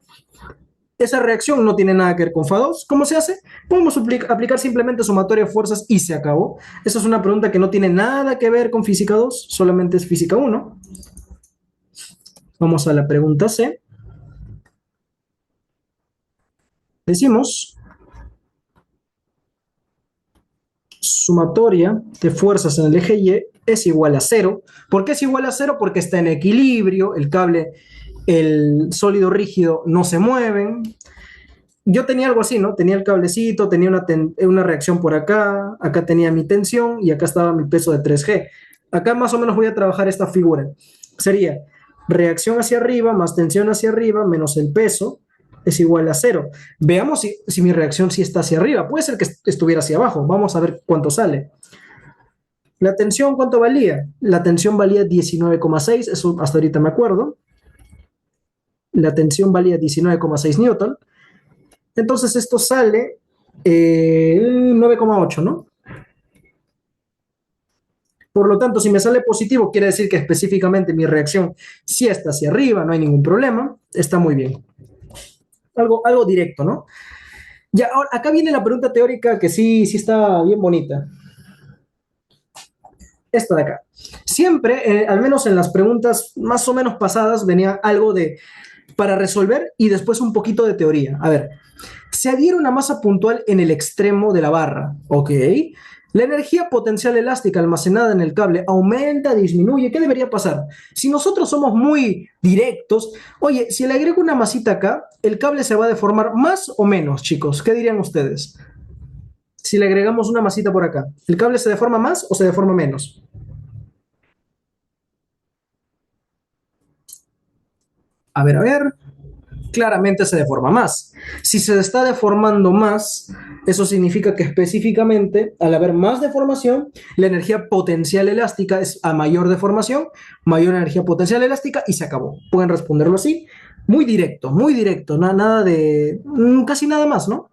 Esa reacción no tiene nada que ver con Fa2. ¿Cómo se hace? Podemos aplicar simplemente sumatoria de fuerzas y se acabó. Esa es una pregunta que no tiene nada que ver con física 2, solamente es física 1. Vamos a la pregunta C. Decimos, sumatoria de fuerzas en el eje Y es igual a 0. ¿Por qué es igual a 0? Porque está en equilibrio, el cable, el sólido rígido no se mueven. Yo tenía algo así, ¿no? Tenía el cablecito, tenía una reacción por acá, acá tenía mi tensión y acá estaba mi peso de 3G. Acá más o menos voy a trabajar esta figura. Sería reacción hacia arriba más tensión hacia arriba menos el peso es igual a 0. Veamos si mi reacción sí está hacia arriba. Puede ser que estuviera hacia abajo. Vamos a ver cuánto sale. La tensión, ¿cuánto valía? La tensión valía 19,6, eso hasta ahorita me acuerdo. La tensión valía 19,6 newton. Entonces esto sale 9,8, ¿no? Por lo tanto, si me sale positivo, quiere decir que específicamente mi reacción sí está hacia arriba, no hay ningún problema, está muy bien. Algo directo, ¿no? Ya, ahora, acá viene la pregunta teórica que sí está bien bonita. Esta de acá. Siempre, al menos en las preguntas más o menos pasadas, venía algo de para resolver y después un poquito de teoría. A ver, se adhiere una masa puntual en el extremo de la barra, ¿ok? La energía potencial elástica almacenada en el cable aumenta, disminuye. ¿Qué debería pasar? Si nosotros somos muy directos, oye, si le agrego una masita acá, el cable se va a deformar más o menos, chicos. ¿Qué dirían ustedes? Si le agregamos una masita por acá, ¿el cable se deforma más o se deforma menos? A ver. Claramente se deforma más. Si se está deformando más, eso significa que específicamente, al haber más deformación, la energía potencial elástica es a mayor deformación, mayor energía potencial elástica y se acabó. Pueden responderlo así. Muy directo, nada de... casi nada más, ¿no?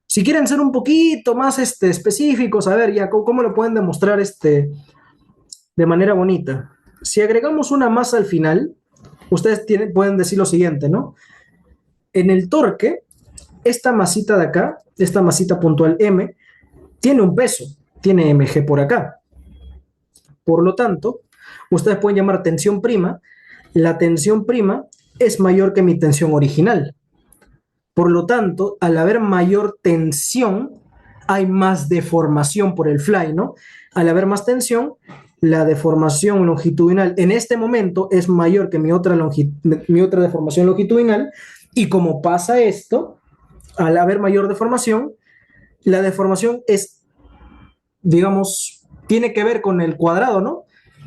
Si quieren ser un poquito más específicos, a ver, ya, ¿cómo lo pueden demostrar de manera bonita? Si agregamos una masa al final, ustedes pueden decir lo siguiente, ¿no? En el torque, esta masita de acá, esta masita puntual M, tiene un peso, tiene mg por acá. Por lo tanto, ustedes pueden llamar tensión prima. La tensión prima es mayor que mi tensión original. Por lo tanto, al haber mayor tensión, hay más deformación por el fly, ¿no? Al haber más tensión, la deformación longitudinal en este momento es mayor que mi otra deformación longitudinal, y como pasa esto, al haber mayor deformación, la deformación es, digamos, tiene que ver con el cuadrado, ¿no?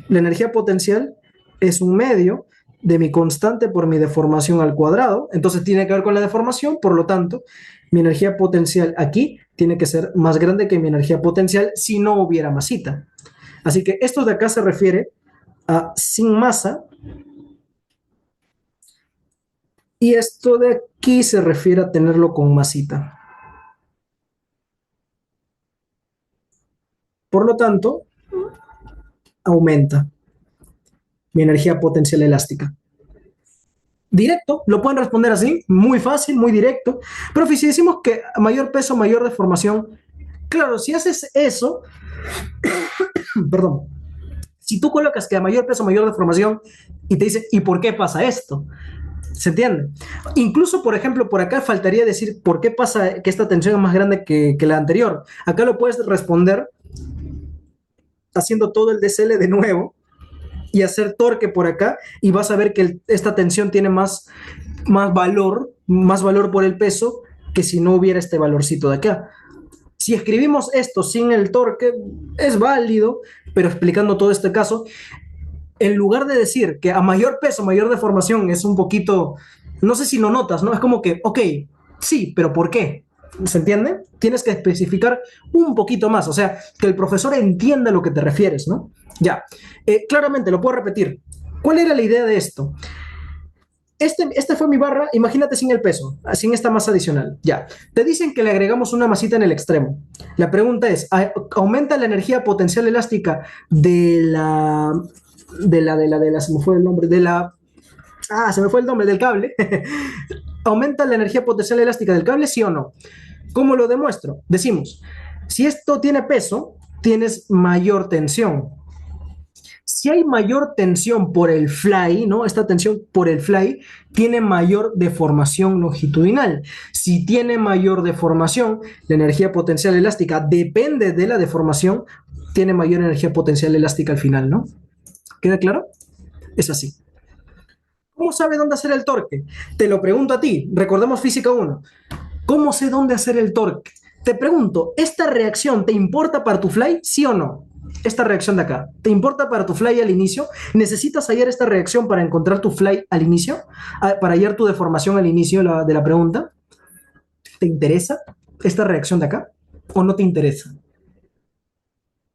La energía potencial es un medio de mi constante por mi deformación al cuadrado, entonces tiene que ver con la deformación, por lo tanto, mi energía potencial aquí tiene que ser más grande que mi energía potencial si no hubiera masita. Así que esto de acá se refiere a sin masa y esto de aquí se refiere a tenerlo con masita. Por lo tanto, aumenta mi energía potencial elástica. Directo, lo pueden responder así, muy fácil, muy directo. Pero si decimos que mayor peso, mayor deformación, claro, si haces eso, perdón, si tú colocas que a mayor peso, mayor deformación y te dice, ¿y por qué pasa esto? ¿Se entiende? Incluso, por ejemplo, por acá faltaría decir por qué pasa que esta tensión es más grande que la anterior. Acá lo puedes responder haciendo todo el DCL de nuevo y hacer torque por acá y vas a ver que esta tensión tiene más valor por el peso que si no hubiera este valorcito de acá. Si escribimos esto sin el torque, es válido, pero explicando todo este caso, en lugar de decir que a mayor peso, mayor deformación es un poquito, no sé si lo notas, ¿no? Es como que, ok, sí, pero ¿por qué? ¿Se entiende? Tienes que especificar un poquito más, o sea, que el profesor entienda a lo que te refieres, ¿no? Ya, claramente, lo puedo repetir. ¿Cuál era la idea de esto? Este fue mi barra, imagínate sin el peso, sin esta masa adicional. Ya, te dicen que le agregamos una masita en el extremo. La pregunta es, ¿aumenta la energía potencial elástica se me fue el nombre, se me fue el nombre del cable? ¿Aumenta la energía potencial elástica del cable, sí o no? ¿Cómo lo demuestro? Decimos, si esto tiene peso, tienes mayor tensión. Si hay mayor tensión por el fly, ¿no? Esta tensión por el fly tiene mayor deformación longitudinal. Si tiene mayor deformación, la energía potencial elástica depende de la deformación, tiene mayor energía potencial elástica al final, ¿no? ¿Queda claro? Es así. ¿Cómo sabe dónde hacer el torque? Te lo pregunto a ti. Recordemos física 1. ¿Cómo sé dónde hacer el torque? Te pregunto, ¿esta reacción te importa para tu fly? ¿Sí o no? Esta reacción de acá, ¿te importa para tu fly al inicio? ¿Necesitas hallar esta reacción para encontrar tu fly al inicio? ¿Para hallar tu deformación al inicio de la pregunta? ¿Te interesa esta reacción de acá? ¿O no te interesa?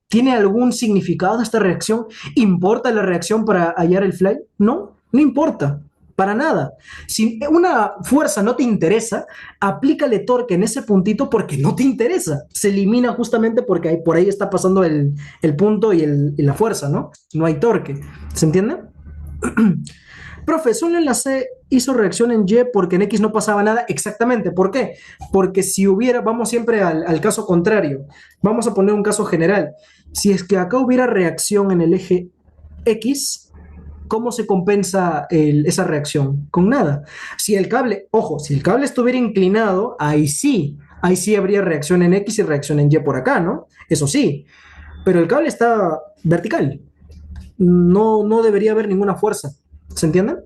¿Tiene algún significado esta reacción? ¿Importa la reacción para hallar el fly? No, no importa. Para nada. Si una fuerza no te interesa, aplícale torque en ese puntito porque no te interesa. Se elimina justamente porque por ahí está pasando el punto y la fuerza, ¿no? No hay torque. ¿Se entiende? Profe, solo en la C hizo reacción en Y porque en X no pasaba nada. Exactamente. ¿Por qué? Porque si hubiera, vamos siempre al caso contrario. Vamos a poner un caso general. Si es que acá hubiera reacción en el eje X, ¿cómo se compensa esa reacción? Con nada. Si el cable, ojo, si el cable estuviera inclinado, ahí sí habría reacción en X y reacción en Y por acá, ¿no? Eso sí, pero el cable está vertical. No, no debería haber ninguna fuerza. ¿Se entiende?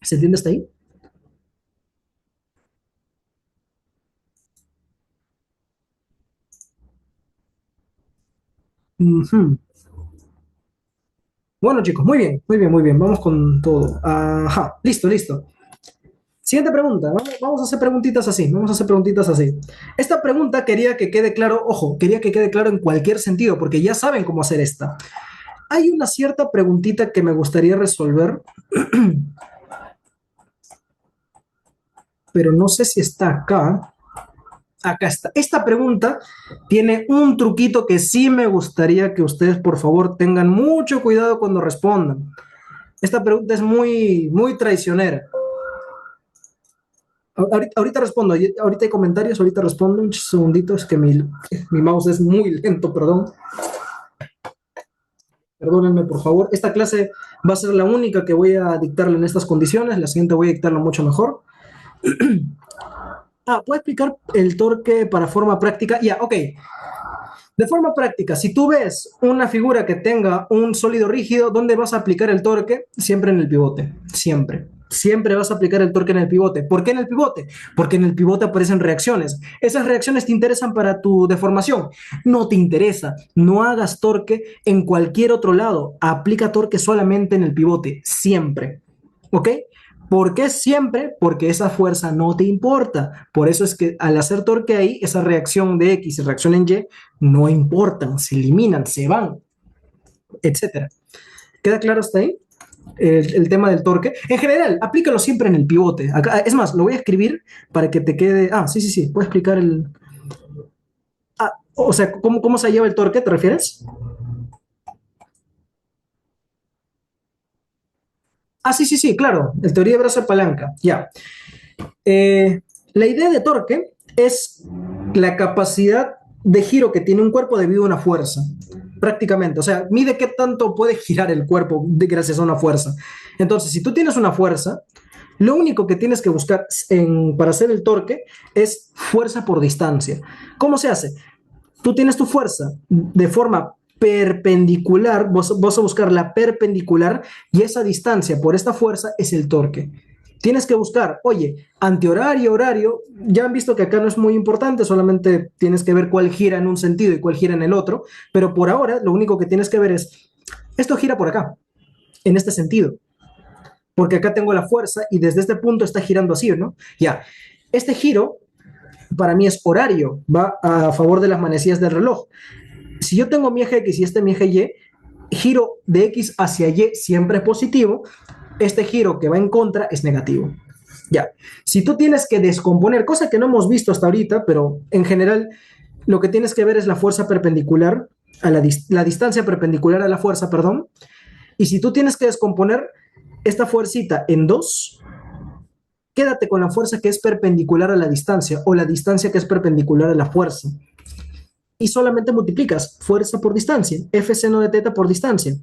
¿Se entiende hasta ahí? Ujú. Bueno, chicos, muy bien, muy bien, muy bien. Vamos con todo. Ajá, listo, listo. Siguiente pregunta. Vamos a hacer preguntitas así. Vamos a hacer preguntitas así. Esta pregunta quería que quede claro, ojo, quería que quede claro en cualquier sentido, porque ya saben cómo hacer esta. Hay una cierta preguntita que me gustaría resolver, pero no sé si está acá. Acá está. Esta pregunta tiene un truquito que sí me gustaría que ustedes, por favor, tengan mucho cuidado cuando respondan. Esta pregunta es muy, muy traicionera. Ahorita respondo, ahorita hay comentarios, ahorita respondo, un segundito, es que mi mouse es muy lento, perdón. Perdónenme, por favor. Esta clase va a ser la única que voy a dictarle en estas condiciones, la siguiente voy a dictarla mucho mejor. ¿Puedo explicar el torque para forma práctica? Ya, ok. De forma práctica, si tú ves una figura que tenga un sólido rígido, ¿dónde vas a aplicar el torque? Siempre en el pivote, siempre. Siempre vas a aplicar el torque en el pivote. ¿Por qué en el pivote? Porque en el pivote aparecen reacciones. ¿Esas reacciones te interesan para tu deformación? No te interesa. No hagas torque en cualquier otro lado. Aplica torque solamente en el pivote, siempre. ¿Ok? ¿Por qué siempre? Porque esa fuerza no te importa. Por eso es que al hacer torque ahí, esa reacción de X y reacción en Y no importan, se eliminan, se van, etcétera. ¿Queda claro hasta ahí? El tema del torque. En general, aplícalo siempre en el pivote. Acá, es más, lo voy a escribir para que te quede. Sí, sí, sí. Puedo explicar el. O sea, ¿cómo se lleva el torque? ¿Te refieres? Sí, sí, sí, claro. El teoría de brazo de palanca. Ya. La idea de torque es la capacidad de giro que tiene un cuerpo debido a una fuerza, prácticamente. O sea, mide qué tanto puede girar el cuerpo gracias a una fuerza. Entonces, si tú tienes una fuerza, lo único que tienes que buscar para hacer el torque es fuerza por distancia. ¿Cómo se hace? Tú tienes tu fuerza de forma perpendicular, vas a buscar la perpendicular y esa distancia por esta fuerza es el torque. Tienes que buscar, oye, antihorario, horario, ya han visto que acá no es muy importante, solamente tienes que ver cuál gira en un sentido y cuál gira en el otro, pero por ahora lo único que tienes que ver es, esto gira por acá, en este sentido, porque acá tengo la fuerza y desde este punto está girando así, ¿no? Ya, este giro para mí es horario, va a favor de las manecillas del reloj. Si yo tengo mi eje X y este mi eje Y, giro de X hacia Y siempre es positivo, este giro que va en contra es negativo. Ya, si tú tienes que descomponer, cosa que no hemos visto hasta ahorita, pero en general lo que tienes que ver es la fuerza perpendicular, la distancia perpendicular a la fuerza, perdón, y si tú tienes que descomponer esta fuercita en dos, quédate con la fuerza que es perpendicular a la distancia o la distancia que es perpendicular a la fuerza y solamente multiplicas fuerza por distancia, F seno de teta por distancia.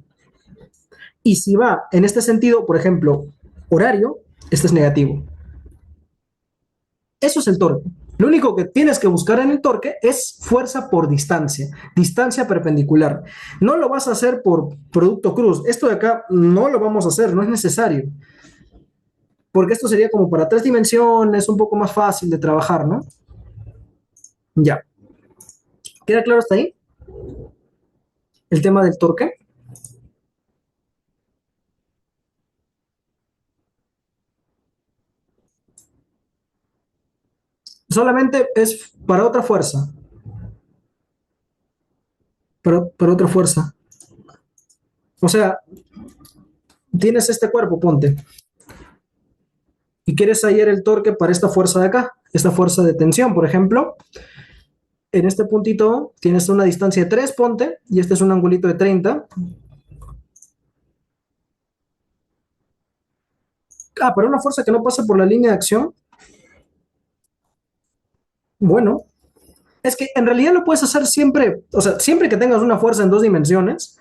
Y si va en este sentido, por ejemplo, horario, este es negativo. Eso es el torque. Lo único que tienes que buscar en el torque es fuerza por distancia, distancia perpendicular. No lo vas a hacer por producto cruz. Esto de acá no lo vamos a hacer, no es necesario. Porque esto sería como para 3 dimensiones, un poco más fácil de trabajar, ¿no? Ya. ¿Queda claro hasta ahí? El tema del torque. Solamente es para otra fuerza, para otra fuerza. O sea, tienes este cuerpo, ponte, y quieres hallar el torque para esta fuerza de acá, esta fuerza de tensión, por ejemplo. En este puntito tienes una distancia de 3, ponte, y este es un angulito de 30. Para una fuerza que no pasa por la línea de acción, bueno, es que en realidad lo puedes hacer siempre, o sea, siempre que tengas una fuerza en 2 dimensiones,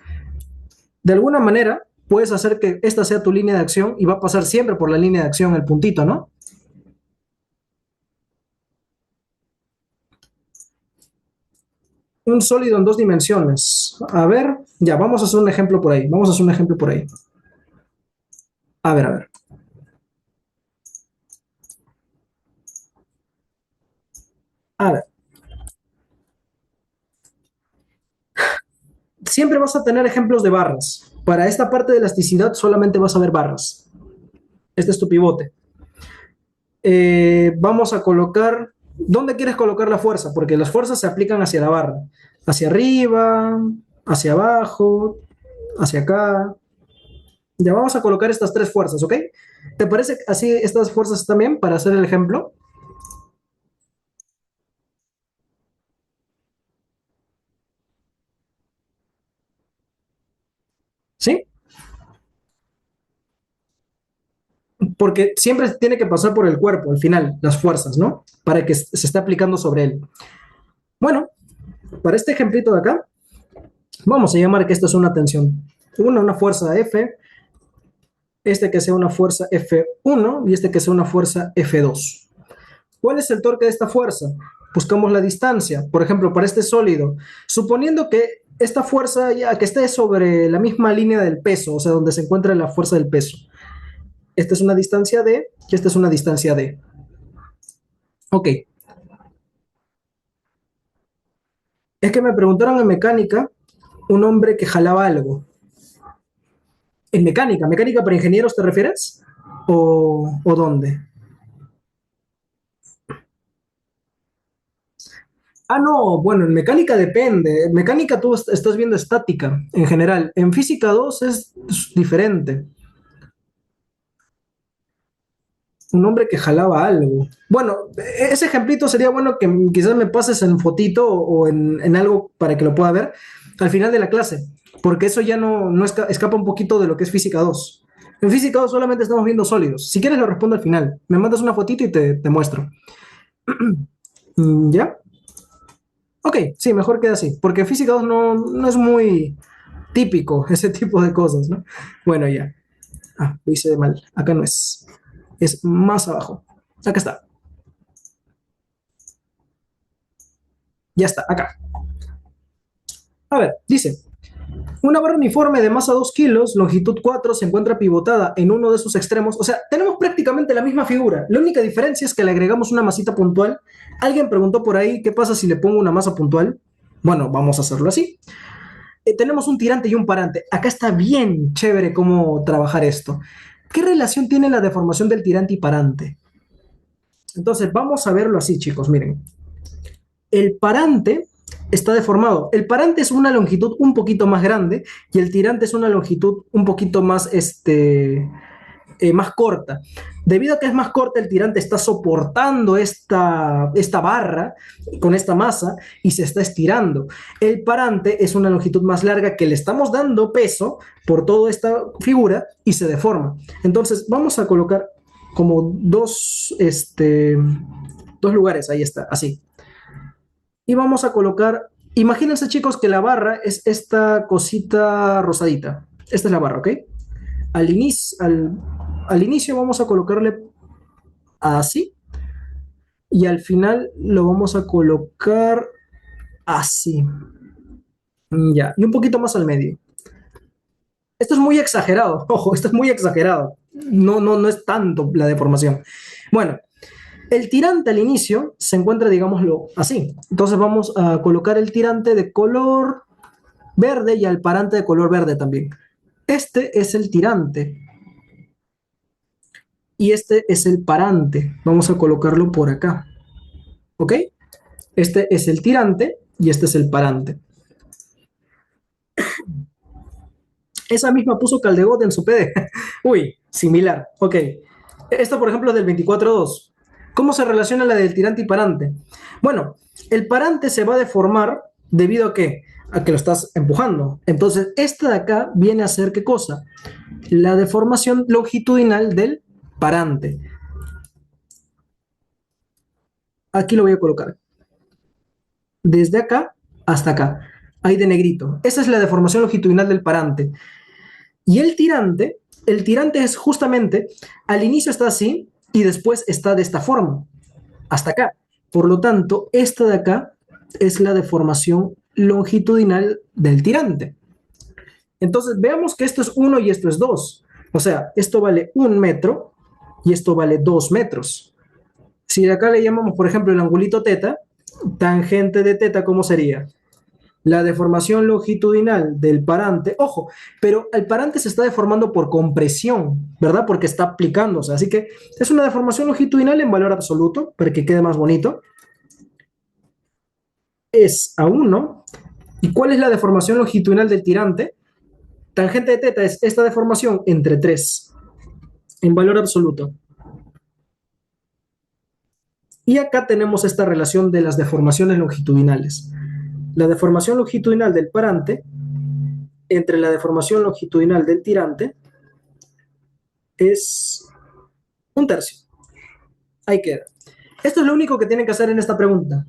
de alguna manera puedes hacer que esta sea tu línea de acción y va a pasar siempre por la línea de acción el puntito, ¿no? Un sólido en 2 dimensiones. A ver, ya, vamos a hacer un ejemplo por ahí. Vamos a hacer un ejemplo por ahí. A ver, a ver. A ver. Siempre vas a tener ejemplos de barras. Para esta parte de elasticidad solamente vas a ver barras. Este es tu pivote. Vamos a colocar. ¿Dónde quieres colocar la fuerza? Porque las fuerzas se aplican hacia la barra. Hacia arriba, hacia abajo, hacia acá. Ya vamos a colocar estas 3 fuerzas, ¿ok? ¿Te parece así estas fuerzas también para hacer el ejemplo? ¿Sí? Porque siempre tiene que pasar por el cuerpo al final, las fuerzas, ¿no? Para que se esté aplicando sobre él. Bueno, para este ejemplito de acá, vamos a llamar que esto es una tensión. Una fuerza F, este que sea una fuerza F1 y este que sea una fuerza F2. ¿Cuál es el torque de esta fuerza? Buscamos la distancia. Por ejemplo, para este sólido, suponiendo que esta fuerza ya que esté sobre la misma línea del peso, o sea, donde se encuentra la fuerza del peso. Esta es una distancia D y esta es una distancia D. Ok, es que me preguntaron en mecánica un hombre que jalaba algo. ¿En mecánica? ¿Mecánica para ingenieros te refieres? ¿O dónde? Ah, no, bueno, en mecánica depende. En mecánica tú estás viendo estática en general. En física 2 es diferente. Un hombre que jalaba algo. Bueno, ese ejemplito sería bueno que quizás me pases en fotito o en algo para que lo pueda ver al final de la clase, porque eso ya no escapa un poquito de lo que es física 2. En física 2 solamente estamos viendo sólidos. Si quieres lo respondo al final. Me mandas una fotito y te muestro. ¿Ya? Ok, sí, mejor queda así, porque física 2 no es muy típico ese tipo de cosas, ¿no? Bueno, ya. Ah, lo hice mal. Acá no es. Es más abajo. Acá está. Ya está, acá. A ver, dice, una barra uniforme de masa 2 kilos, longitud 4, se encuentra pivotada en uno de sus extremos. O sea, tenemos prácticamente la misma figura. La única diferencia es que le agregamos una masita puntual. Alguien preguntó por ahí, ¿qué pasa si le pongo una masa puntual? Bueno, vamos a hacerlo así. Tenemos un tirante y un parante. Acá está bien chévere cómo trabajar esto. ¿Qué relación tiene la deformación del tirante y parante? Entonces, vamos a verlo así, chicos. Miren, el parante está deformado. El parante es una longitud un poquito más grande y el tirante es una longitud un poquito más, más corta. Debido a que es más corta, el tirante está soportando esta barra con esta masa y se está estirando. El parante es una longitud más larga que le estamos dando peso por toda esta figura y se deforma. Entonces vamos a colocar como dos lugares, ahí está, así. Y vamos a colocar, imagínense chicos que la barra es esta cosita rosadita. Esta es la barra, ¿ok? Al inicio vamos a colocarle así y al final lo vamos a colocar así. Ya, y un poquito más al medio. Esto es muy exagerado, ojo, esto es muy exagerado. No es tanto la deformación. Bueno, el tirante al inicio se encuentra, digámoslo, así. Entonces vamos a colocar el tirante de color verde y al parante de color verde también. Este es el tirante y este es el parante. Vamos a colocarlo por acá. ¿Ok? Este es el tirante y este es el parante. Esa misma puso Caldegot en su PD. Uy, similar. Ok. Esto, por ejemplo, es del 24.2. ¿Cómo se relaciona la del tirante y parante? Bueno, el parante se va a deformar debido a que lo estás empujando. Entonces, esta de acá viene a ser ¿qué cosa? La deformación longitudinal del parante. Aquí lo voy a colocar. Desde acá hasta acá. Ahí de negrito. Esa es la deformación longitudinal del parante. Y el tirante es justamente, al inicio está así y después está de esta forma, hasta acá. Por lo tanto, esta de acá es la deformación longitudinal del tirante. Entonces, veamos que esto es 1 y esto es 2. O sea, esto vale 1 metro y esto vale 2 metros. Si de acá le llamamos, por ejemplo, el angulito teta, tangente de teta, ¿cómo sería? La deformación longitudinal del parante, ojo, pero el parante se está deformando por compresión, ¿verdad? Porque está aplicándose. Así que es una deformación longitudinal en valor absoluto, para que quede más bonito. Es a 1. ¿Y cuál es la deformación longitudinal del tirante? Tangente de teta es esta deformación entre 3, en valor absoluto. Y acá tenemos esta relación de las deformaciones longitudinales. La deformación longitudinal del parante entre la deformación longitudinal del tirante es 1/3. Ahí queda. Esto es lo único que tienen que hacer en esta pregunta.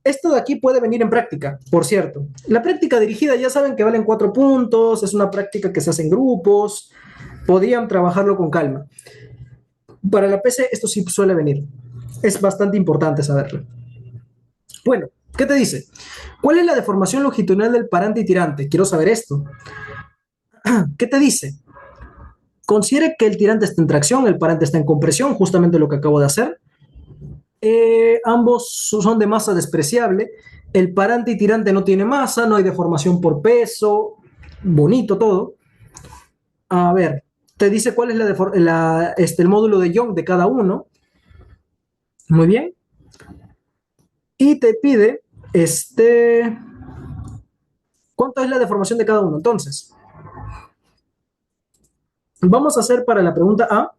Esto de aquí puede venir en práctica, por cierto. La práctica dirigida ya saben que valen 4 puntos, es una práctica que se hace en grupos, podrían trabajarlo con calma. Para la PC esto sí suele venir. Es bastante importante saberlo. Bueno, ¿qué te dice? ¿Cuál es la deformación longitudinal del parante y tirante? Quiero saber esto. ¿Qué te dice? Considere que el tirante está en tracción, el parante está en compresión, justamente lo que acabo de hacer. Ambos son de masa despreciable. El parante y tirante no tiene masa, no hay deformación por peso. Bonito todo. A ver, te dice cuál es el módulo de Young de cada uno. Muy bien. Y te pide cuánto es la deformación de cada uno. Entonces, vamos a hacer para la pregunta A.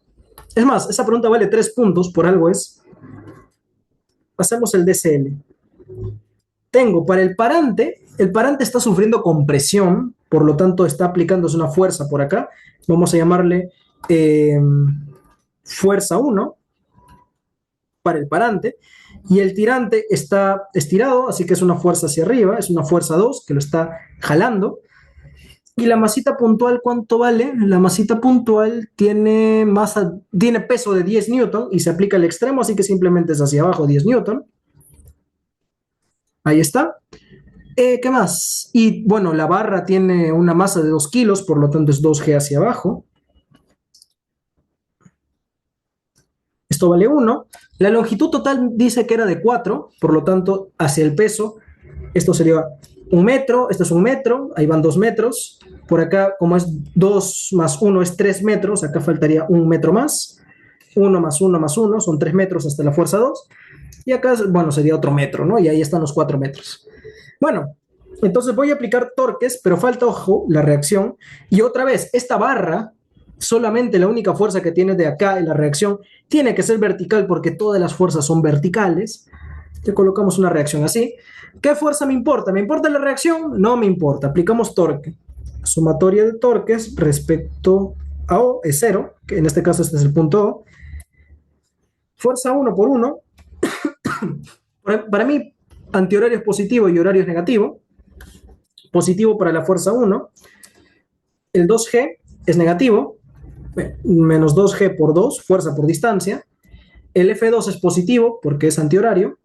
Es más, esa pregunta vale 3 puntos, por algo es. Hacemos el DCL. Tengo para el parante está sufriendo compresión, por lo tanto está aplicándose una fuerza por acá. Vamos a llamarle eh, fuerza 1 para el parante. Y el tirante está estirado, así que es una fuerza hacia arriba, es una fuerza 2 que lo está jalando. Y la masita puntual, ¿cuánto vale? La masita puntual tiene peso de 10 newton y se aplica al extremo, así que simplemente es hacia abajo 10 newton. Ahí está. ¿Qué más? Y bueno, la barra tiene una masa de 2 kilos, por lo tanto es 2G hacia abajo. Esto vale 1. La longitud total dice que era de 4, por lo tanto, hacia el peso, esto sería 1 metro, esto es 1 metro, ahí van 2 metros. Por acá, como es 2 más 1 es 3 metros, acá faltaría 1 metro más. 1 más 1 más 1 son 3 metros hasta la fuerza 2. Y acá, bueno, sería otro metro, ¿no? Y ahí están los 4 metros. Bueno, entonces voy a aplicar torques, pero falta, ojo, la reacción. Y otra vez, esta barra, solamente la única fuerza que tiene de acá en la reacción, tiene que ser vertical porque todas las fuerzas son verticales. Le colocamos una reacción así. ¿Qué fuerza me importa? ¿Me importa la reacción? No me importa. Aplicamos torque. Sumatoria de torques respecto a O es 0, que en este caso este es el punto O. Fuerza 1 por 1. Para mí, antihorario es positivo y horario es negativo. Positivo para la fuerza 1. El 2G es negativo. Menos 2G por 2, fuerza por distancia. El F2 es positivo porque es antihorario.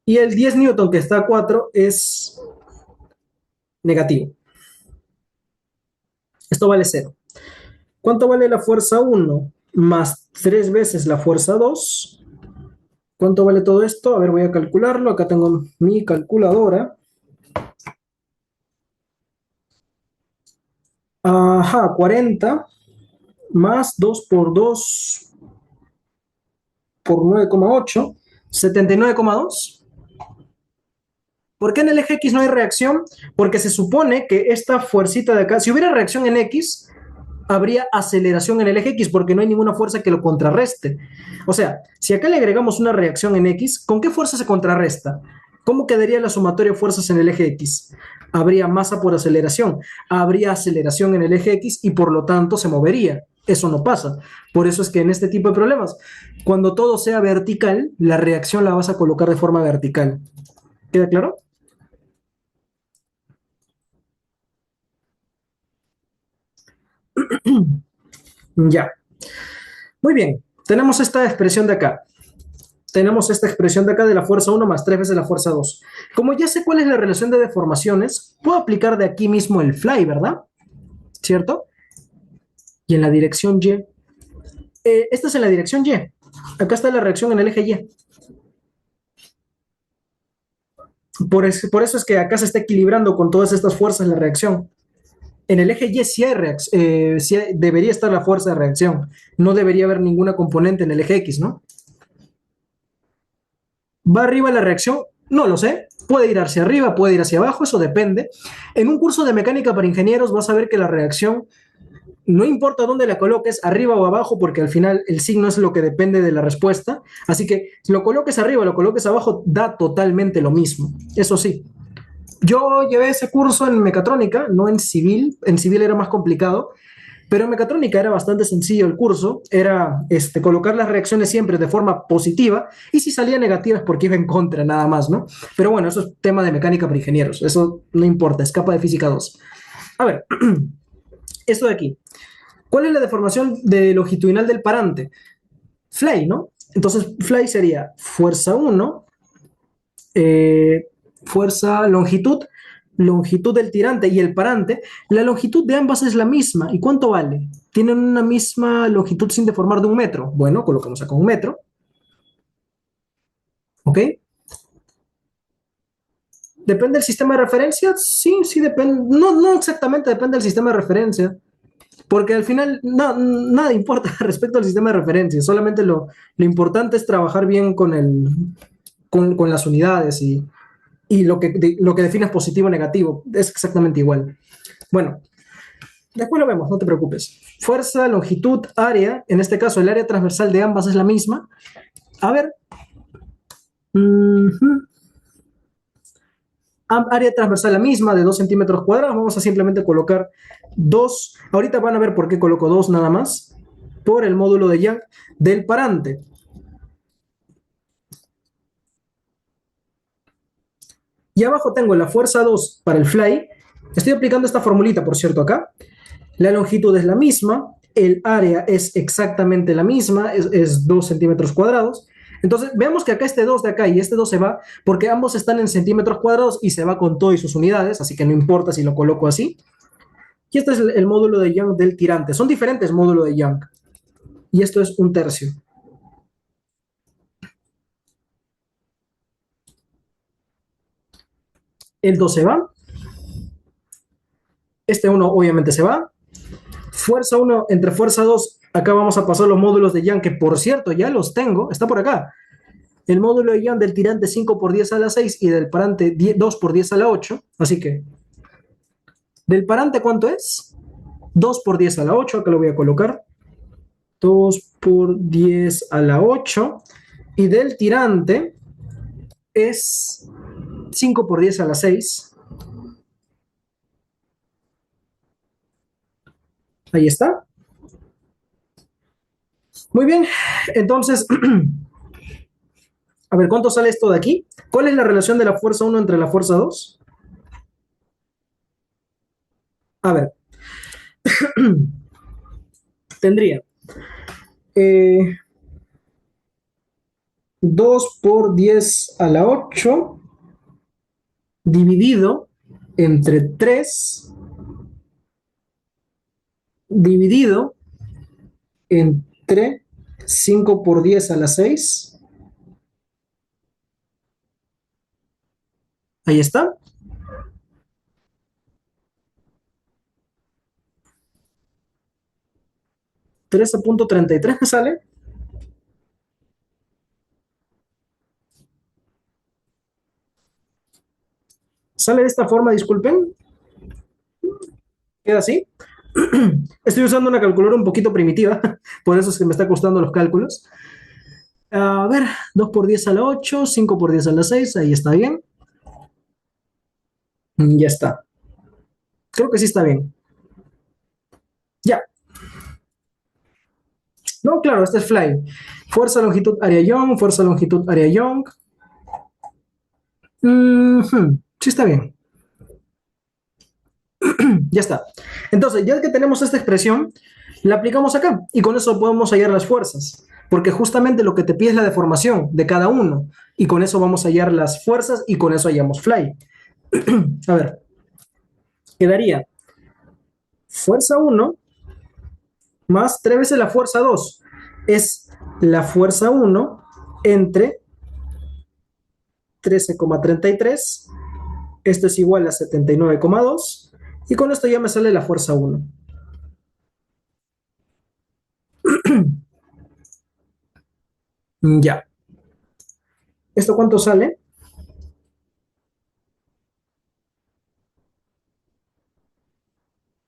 Y el 10 newton que está a 4 es negativo. Esto vale 0. ¿Cuánto vale la fuerza 1 más 3 veces la fuerza 2? ¿Cuánto vale todo esto? A ver, voy a calcularlo. Acá tengo mi calculadora. Ajá, 40 más 2 por 2 por 9,8, 79,2. ¿Por qué en el eje X no hay reacción? Porque se supone que esta fuercita de acá, si hubiera reacción en X, habría aceleración en el eje X porque no hay ninguna fuerza que lo contrarreste. O sea, si acá le agregamos una reacción en X, ¿con qué fuerza se contrarresta? ¿Cómo quedaría la sumatoria de fuerzas en el eje X? Habría masa por aceleración, habría aceleración en el eje X y por lo tanto se movería. Eso no pasa. Por eso es que en este tipo de problemas, cuando todo sea vertical, la reacción la vas a colocar de forma vertical. ¿Queda claro? Ya. Muy bien. Tenemos esta expresión de acá. Tenemos esta expresión de acá de la fuerza 1 más 3 veces la fuerza 2. Como ya sé cuál es la relación de deformaciones, puedo aplicar de aquí mismo el fly, ¿verdad? ¿Cierto? Y en la dirección Y. Esta es en la dirección Y. Acá está la reacción en el eje Y. Por eso es que acá se está equilibrando con todas estas fuerzas la reacción. En el eje Y debería estar la fuerza de reacción. No debería haber ninguna componente en el eje X, ¿no? ¿Va arriba la reacción? No lo sé. Puede ir hacia arriba, puede ir hacia abajo, eso depende. En un curso de mecánica para ingenieros vas a ver que la reacción, no importa dónde la coloques, arriba o abajo, porque al final el signo es lo que depende de la respuesta. Así que si lo coloques arriba o lo coloques abajo, da totalmente lo mismo. Eso sí. Yo llevé ese curso en mecatrónica, no en civil. En civil era más complicado. Pero en mecatrónica era bastante sencillo el curso, era colocar las reacciones siempre de forma positiva y si salía negativa es porque iba en contra nada más, ¿no? Pero bueno, eso es tema de mecánica para ingenieros, eso no importa, escapa de física 2. A ver, esto de aquí. ¿Cuál es la deformación de longitudinal del parante? Fly, ¿no? Entonces, fly sería fuerza 1, eh, fuerza, longitud del tirante y el parante. La longitud de ambas es la misma. ¿Y cuánto vale? Tienen una misma longitud sin deformar de 1 metro. Bueno, colocamos acá 1 metro, ¿ok? ¿Depende del sistema de referencia? Sí, sí, depende. No, no exactamente depende del sistema de referencia. Porque al final nada importa respecto al sistema de referencia, solamente lo importante es trabajar bien con las unidades y lo que define es positivo o negativo, es exactamente igual. Bueno, después lo vemos, no te preocupes. Fuerza, longitud, área, en este caso el área transversal de ambas es la misma. A ver, área transversal la misma de 2 centímetros cuadrados, vamos a simplemente colocar 2. Ahorita van a ver por qué coloco 2 nada más, por el módulo de Young del parante. Y abajo tengo la fuerza 2 para el fly. Estoy aplicando esta formulita, por cierto, acá. La longitud es la misma, el área es exactamente la misma, es 2 centímetros cuadrados. Entonces, veamos que acá este 2 de acá y este 2 se va, porque ambos están en centímetros cuadrados y se va con todo y sus unidades, así que no importa si lo coloco así. Y este es el módulo de Young del tirante. Son diferentes módulos de Young. Y esto es 1/3. El 2 se va. Este 1 obviamente se va. Fuerza 1 entre fuerza 2. Acá vamos a pasar los módulos de Young, que por cierto ya los tengo. Está por acá. El módulo de Young del tirante 5 por 10 a la 6 y del parante 2 por 10 a la 8. Así que, ¿del parante cuánto es? 2 por 10 a la 8. Acá lo voy a colocar. 2 por 10 a la 8. Y del tirante es 5 por 10 a la 6. Ahí está. Muy bien. Entonces, a ver, ¿cuánto sale esto de aquí? ¿Cuál es la relación de la fuerza 1 entre la fuerza 2? A ver, tendría eh, 2 por 10 a la 8 dividido entre 3 dividido entre 5 por 10 a la 6. Ahí está. Trece punto treinta y tres me sale. Sale de esta forma, disculpen. Queda así. Estoy usando una calculadora un poquito primitiva, por eso es que me está costando los cálculos. A ver, 2 por 10 a la 8, 5 por 10 a la 6, ahí está bien. Ya está. Creo que sí está bien. Ya. No, claro, este es fly. Fuerza, longitud, área Young, fuerza, longitud, área Young. Sí está bien. Ya está. Entonces, ya que tenemos esta expresión, la aplicamos acá y con eso podemos hallar las fuerzas, porque justamente lo que te pide es la deformación de cada uno y con eso vamos a hallar las fuerzas y con eso hallamos fly. A ver, quedaría fuerza 1 más 3 veces la fuerza 2. Es la fuerza 1 entre 13,33. Esto es igual a 79,2. Y con esto ya me sale la fuerza 1. Ya. ¿Esto cuánto sale?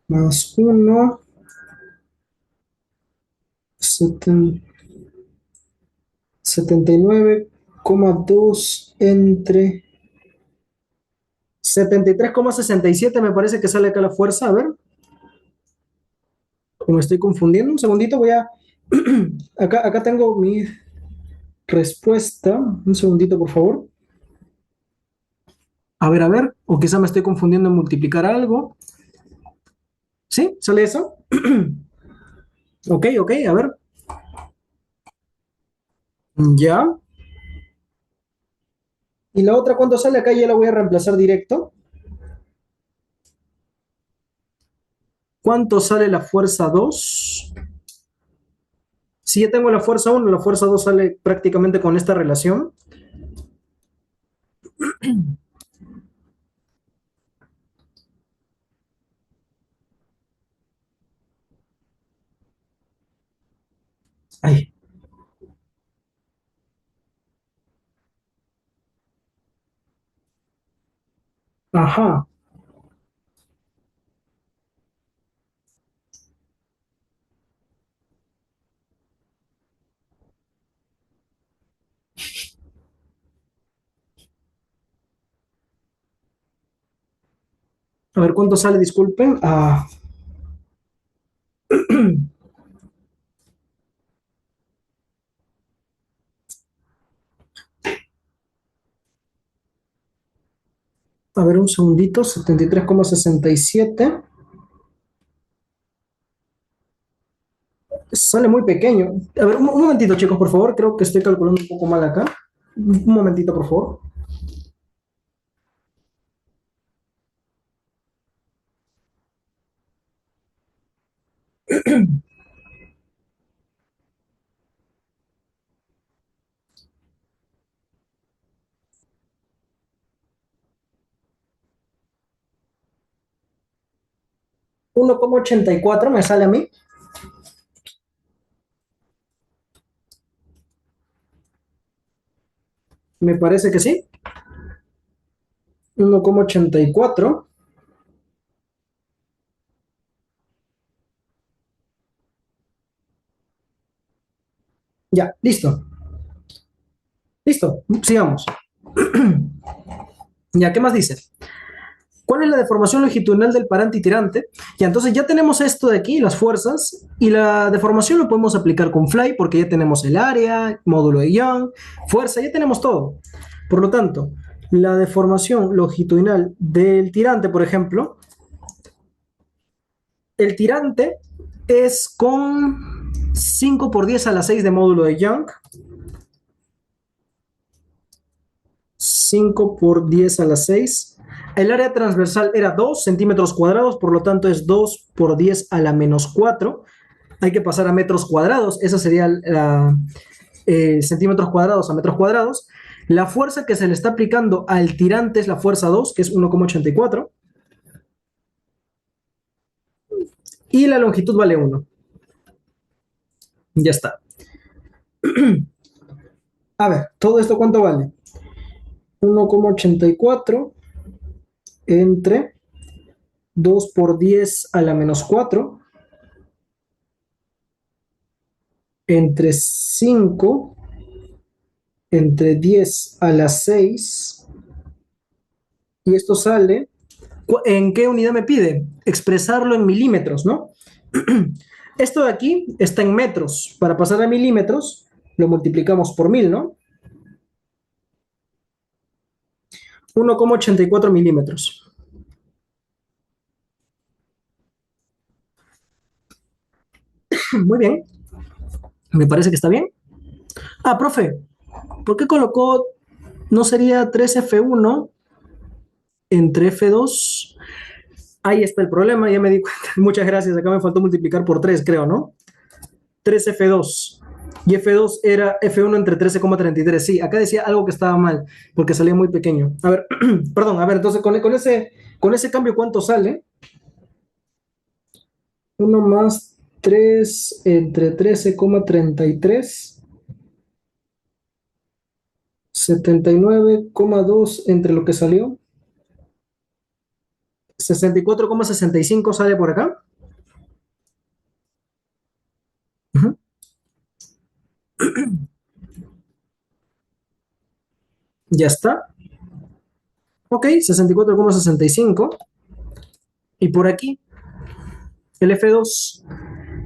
Más 1, 79,2 entre 73,67 me parece que sale acá la fuerza. A ver, me estoy confundiendo. Un segundito, voy a... acá tengo mi respuesta. Un segundito, por favor. A ver. O quizá me estoy confundiendo en multiplicar algo. ¿Sí? ¿Sale eso? Ok, a ver. Ya. Y la otra, ¿cuánto sale? Acá ya la voy a reemplazar directo. ¿Cuánto sale la fuerza 2? Si ya tengo la fuerza 1, la fuerza 2 sale prácticamente con esta relación. Ay, ajá. A ver, ¿cuánto sale? Disculpen. A ver, un segundito. 73,67. Sale muy pequeño. A ver, un momentito, chicos, por favor. Creo que estoy calculando un poco mal acá. Un momentito, por favor. 1,84 me sale a mí. Me parece que sí. 1,84. Ya, listo. Listo. Sigamos. Ya, ¿qué más dice? ¿Cuál es la deformación longitudinal del par antitirante? Ya, entonces ya tenemos esto de aquí, las fuerzas, y la deformación lo podemos aplicar con Fly porque ya tenemos el área, módulo de Young, fuerza, ya tenemos todo. Por lo tanto, la deformación longitudinal del tirante, por ejemplo, el tirante es con 5 por 10 a la 6 de módulo de Young, 5 por 10 a la 6. El área transversal era 2 centímetros cuadrados, por lo tanto es 2 por 10 a la menos 4. Hay que pasar a metros cuadrados, esa sería la, centímetros cuadrados a metros cuadrados. La fuerza que se le está aplicando al tirante es la fuerza 2, que es 1,84. Y la longitud vale 1. Ya está. A ver, ¿todo esto cuánto vale? 1,84 entre 2 por 10 a la menos 4 entre 5 entre 10 a la 6 y esto sale, ¿en qué unidad me pide? Expresarlo en milímetros, ¿no? Esto de aquí está en metros. Para pasar a milímetros, lo multiplicamos por 1000, ¿no? 1,84 milímetros. Muy bien, me parece que está bien. Ah, profe, ¿por qué colocó, no sería 3F1 entre F2? Ahí está el problema, ya me di cuenta. Muchas gracias, acá me faltó multiplicar por 3, creo, ¿no? 3F2. Y F2 era F1 entre 13,33. Sí, acá decía algo que estaba mal, porque salía muy pequeño. A ver, perdón, a ver, entonces con ese cambio, ¿cuánto sale? 1 más 3 entre 13,33, 79,2 entre lo que salió, 64,65 sale por acá. Ujú. Ya está. Ok, 64,65. Y por aquí, el F2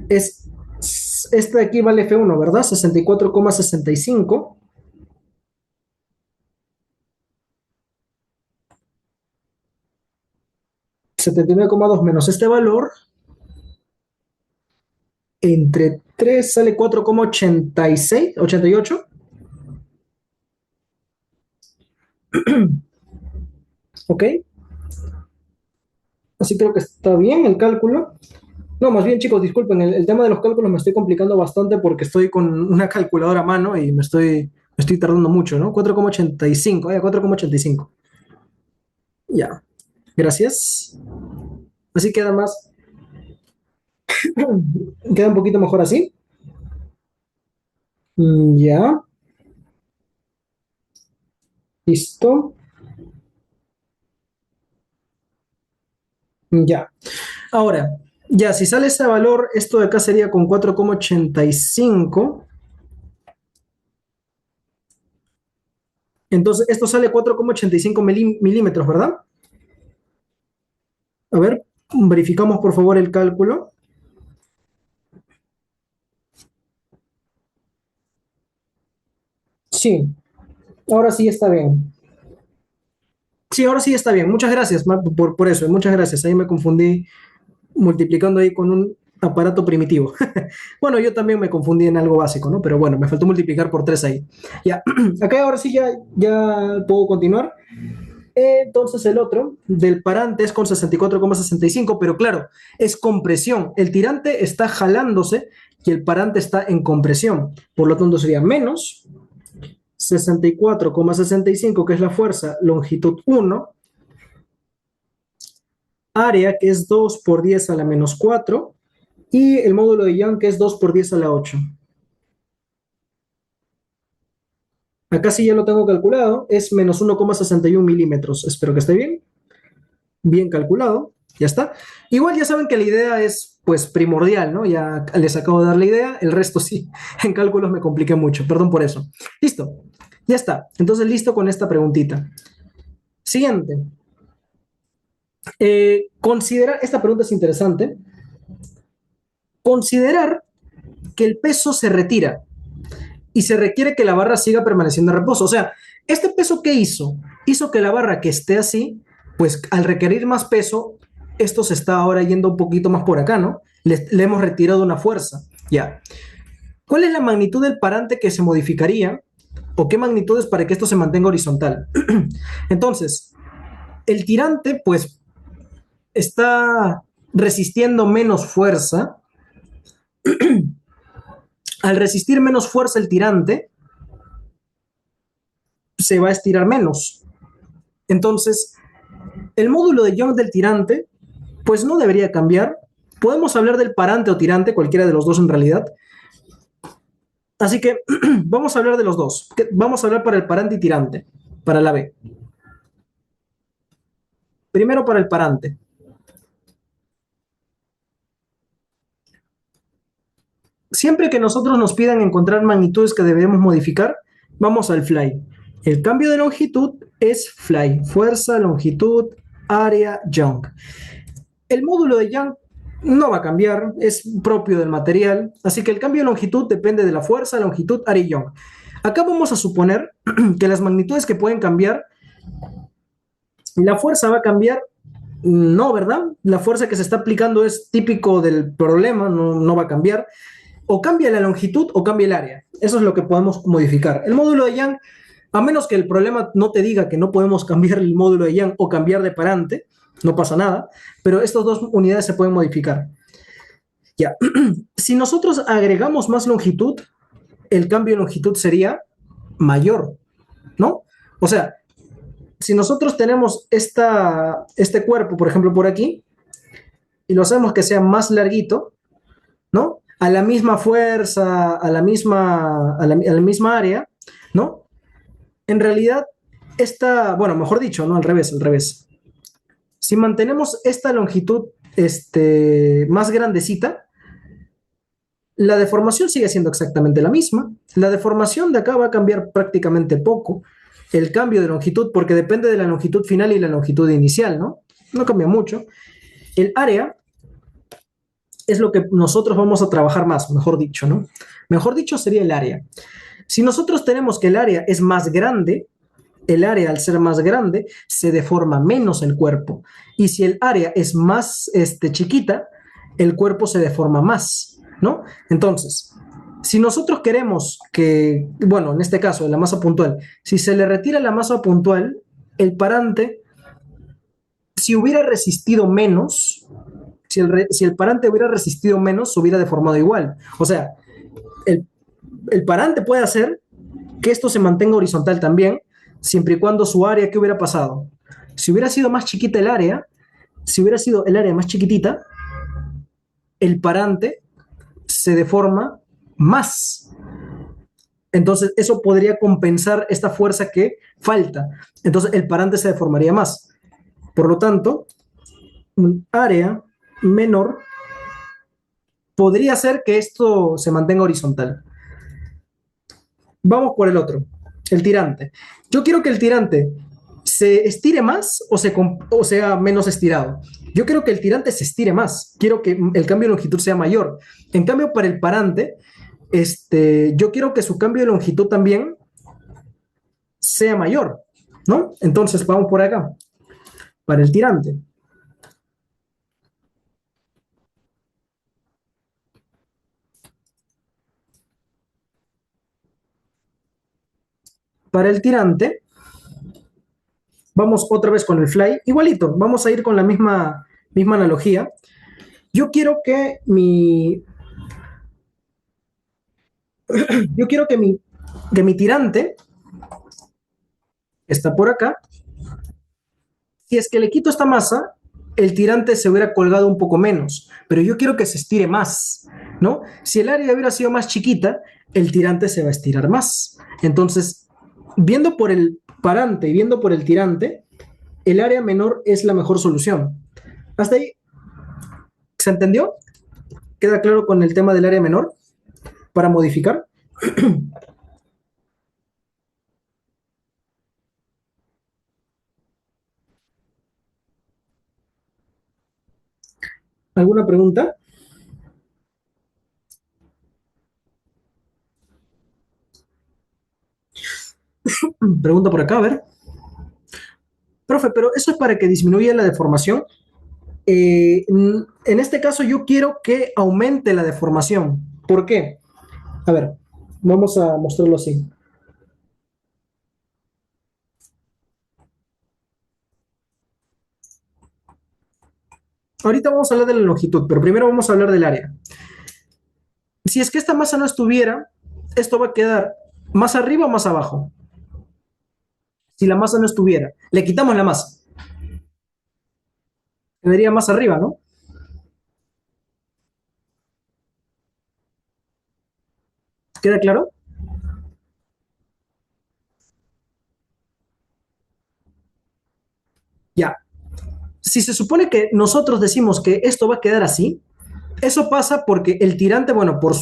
es, este de aquí vale F1, ¿verdad? 64,65. 79,2 menos este valor, entre 3 sale 4,86, 88. ¿Ok? Así creo que está bien el cálculo. No, más bien, chicos, disculpen, el tema de los cálculos me estoy complicando bastante porque estoy con una calculadora a mano y me estoy tardando mucho, ¿no? 4,85, 4,85. Ya, gracias. Así queda más, queda un poquito mejor así. Ya, listo. Ya. Ahora, ya, si sale ese valor, esto de acá sería con 4,85. Entonces, esto sale 4,85 milímetros, ¿verdad? A ver, verificamos por favor el cálculo. Sí, ahora sí está bien. Sí, ahora sí está bien. Muchas gracias por eso. Muchas gracias. Ahí me confundí multiplicando ahí con un aparato primitivo. Bueno, yo también me confundí en algo básico, ¿no? Pero bueno, me faltó multiplicar por 3 ahí. Ya, acá ahora sí ya puedo continuar. Entonces el otro del parante es con 64,65, pero claro, es compresión. El tirante está jalándose y el parante está en compresión. Por lo tanto sería menos 64,65, que es la fuerza, longitud 1, área, que es 2 por 10 a la menos 4, y el módulo de Young, que es 2 por 10 a la 8. Acá sí ya lo tengo calculado, es menos 1,61 milímetros. Espero que esté bien, bien calculado, ya está. Igual ya saben que la idea es pues primordial, ¿no? Ya les acabo de dar la idea, el resto sí, en cálculos me compliqué mucho, perdón por eso. Listo, ya está. Entonces listo con esta preguntita. Siguiente. Considerar, esta pregunta es interesante, considerar que el peso se retira y se requiere que la barra siga permaneciendo en reposo. O sea, ¿este peso qué hizo? Hizo que la barra que esté así, pues al requerir más peso, esto se está ahora yendo un poquito más por acá, ¿no? Le hemos retirado una fuerza. Ya. ¿Cuál es la magnitud del parante que se modificaría? ¿O qué magnitud es para que esto se mantenga horizontal? Entonces, el tirante, pues, está resistiendo menos fuerza. Al resistir menos fuerza el tirante, se va a estirar menos. Entonces, el módulo de Young del tirante, pues no debería cambiar. Podemos hablar del parante o tirante, cualquiera de los dos en realidad. Así que vamos a hablar de los dos. Vamos a hablar para el parante y tirante, para la B. Primero para el parante. Siempre que nosotros nos pidan encontrar magnitudes que debemos modificar, vamos al fly. El cambio de longitud es fly, fuerza, longitud, área, Young. El módulo de Young no va a cambiar, es propio del material, así que el cambio de longitud depende de la fuerza, longitud, área y Young. Acá vamos a suponer que las magnitudes que pueden cambiar, la fuerza va a cambiar, no, ¿verdad? La fuerza que se está aplicando es típico del problema, no va a cambiar. O cambia la longitud o cambia el área. Eso es lo que podemos modificar. El módulo de Young, a menos que el problema no te diga que no podemos cambiar el módulo de Young o cambiar de parante, no pasa nada, pero estas dos unidades se pueden modificar. Ya, si nosotros agregamos más longitud, el cambio de longitud sería mayor, ¿no? O sea, si nosotros tenemos este cuerpo, por ejemplo, por aquí, y lo hacemos que sea más larguito, ¿no? A la misma fuerza, a la misma área, ¿no? En realidad, bueno, mejor dicho, ¿no? Al revés, al revés. Si mantenemos esta longitud más grandecita, la deformación sigue siendo exactamente la misma. La deformación de acá va a cambiar prácticamente poco. El cambio de longitud, porque depende de la longitud final y la longitud inicial, ¿no? No cambia mucho. El área es lo que nosotros vamos a trabajar más, mejor dicho, ¿no? Mejor dicho sería el área. Si nosotros tenemos que el área es más grande, el área al ser más grande se deforma menos el cuerpo. Y si el área es más chiquita, el cuerpo se deforma más, ¿no? Entonces, si nosotros queremos que, bueno, en este caso, la masa puntual, si se le retira la masa puntual, el parante, si hubiera resistido menos, si el parante hubiera resistido menos, se hubiera deformado igual. O sea, el, el parante puede hacer que esto se mantenga horizontal también, siempre y cuando su área, ¿qué hubiera pasado? Si hubiera sido más chiquita el área, si hubiera sido el área más chiquitita, el parante se deforma más. Entonces, eso podría compensar esta fuerza que falta. Entonces, el parante se deformaría más. Por lo tanto, un área menor podría hacer que esto se mantenga horizontal. Vamos por el otro, el tirante. Yo quiero que el tirante se estire más o sea menos estirado. Yo quiero que el tirante se estire más. Quiero que el cambio de longitud sea mayor. En cambio, para el parante, yo quiero que su cambio de longitud también sea mayor, ¿no? Entonces, vamos por acá. Para el tirante. Para el tirante, vamos otra vez con el fly. Igualito, vamos a ir con la misma analogía. Yo quiero que yo quiero que mi tirante está por acá. Si es que le quito esta masa, el tirante se hubiera colgado un poco menos, pero yo quiero que se estire más, ¿no? Si el área hubiera sido más chiquita, el tirante se va a estirar más. Entonces, viendo por el parante y viendo por el tirante, el área menor es la mejor solución. ¿Hasta ahí se entendió? ¿Queda claro con el tema del área menor para modificar? ¿Alguna pregunta? Pregunta por acá, a ver. Profe, pero eso es para que disminuya la deformación. En este caso yo quiero que aumente la deformación. ¿Por qué? A ver, vamos a mostrarlo así. Ahorita vamos a hablar de la longitud, pero primero vamos a hablar del área. Si es que esta masa no estuviera, esto va a quedar más arriba o más abajo. Si la masa no estuviera, le quitamos la masa. Quedaría más arriba, ¿no? ¿Queda claro? Ya. Si se supone que nosotros decimos que esto va a quedar así, eso pasa porque el tirante, bueno, por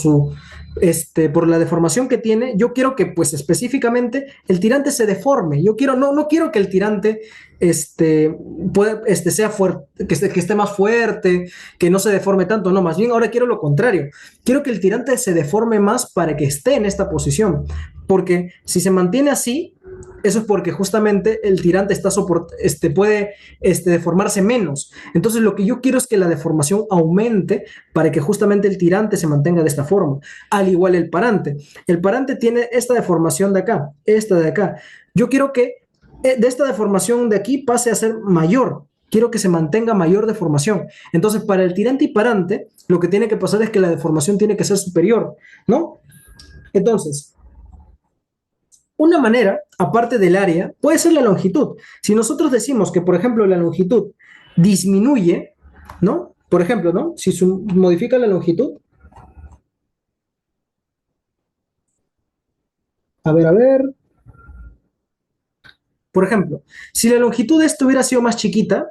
la deformación que tiene, yo quiero que, pues, específicamente el tirante se deforme. Yo quiero, no quiero que el tirante, sea fuerte, que esté más fuerte, que no se deforme tanto, no, más bien ahora quiero lo contrario. Quiero que el tirante se deforme más para que esté en esta posición. Porque si se mantiene así, eso es porque justamente el tirante puede deformarse menos. Entonces, lo que yo quiero es que la deformación aumente para que justamente el tirante se mantenga de esta forma. Al igual el parante. El parante tiene esta deformación de acá, esta de acá. Yo quiero que de esta deformación de aquí pase a ser mayor. Quiero que se mantenga mayor deformación. Entonces, para el tirante y parante, lo que tiene que pasar es que la deformación tiene que ser superior, ¿no? Entonces, una manera, aparte del área, puede ser la longitud. Si nosotros decimos que, por ejemplo, la longitud disminuye, ¿no? Por ejemplo, ¿no? Si modifica la longitud, a ver, por ejemplo, si la longitud de esto hubiera sido más chiquita,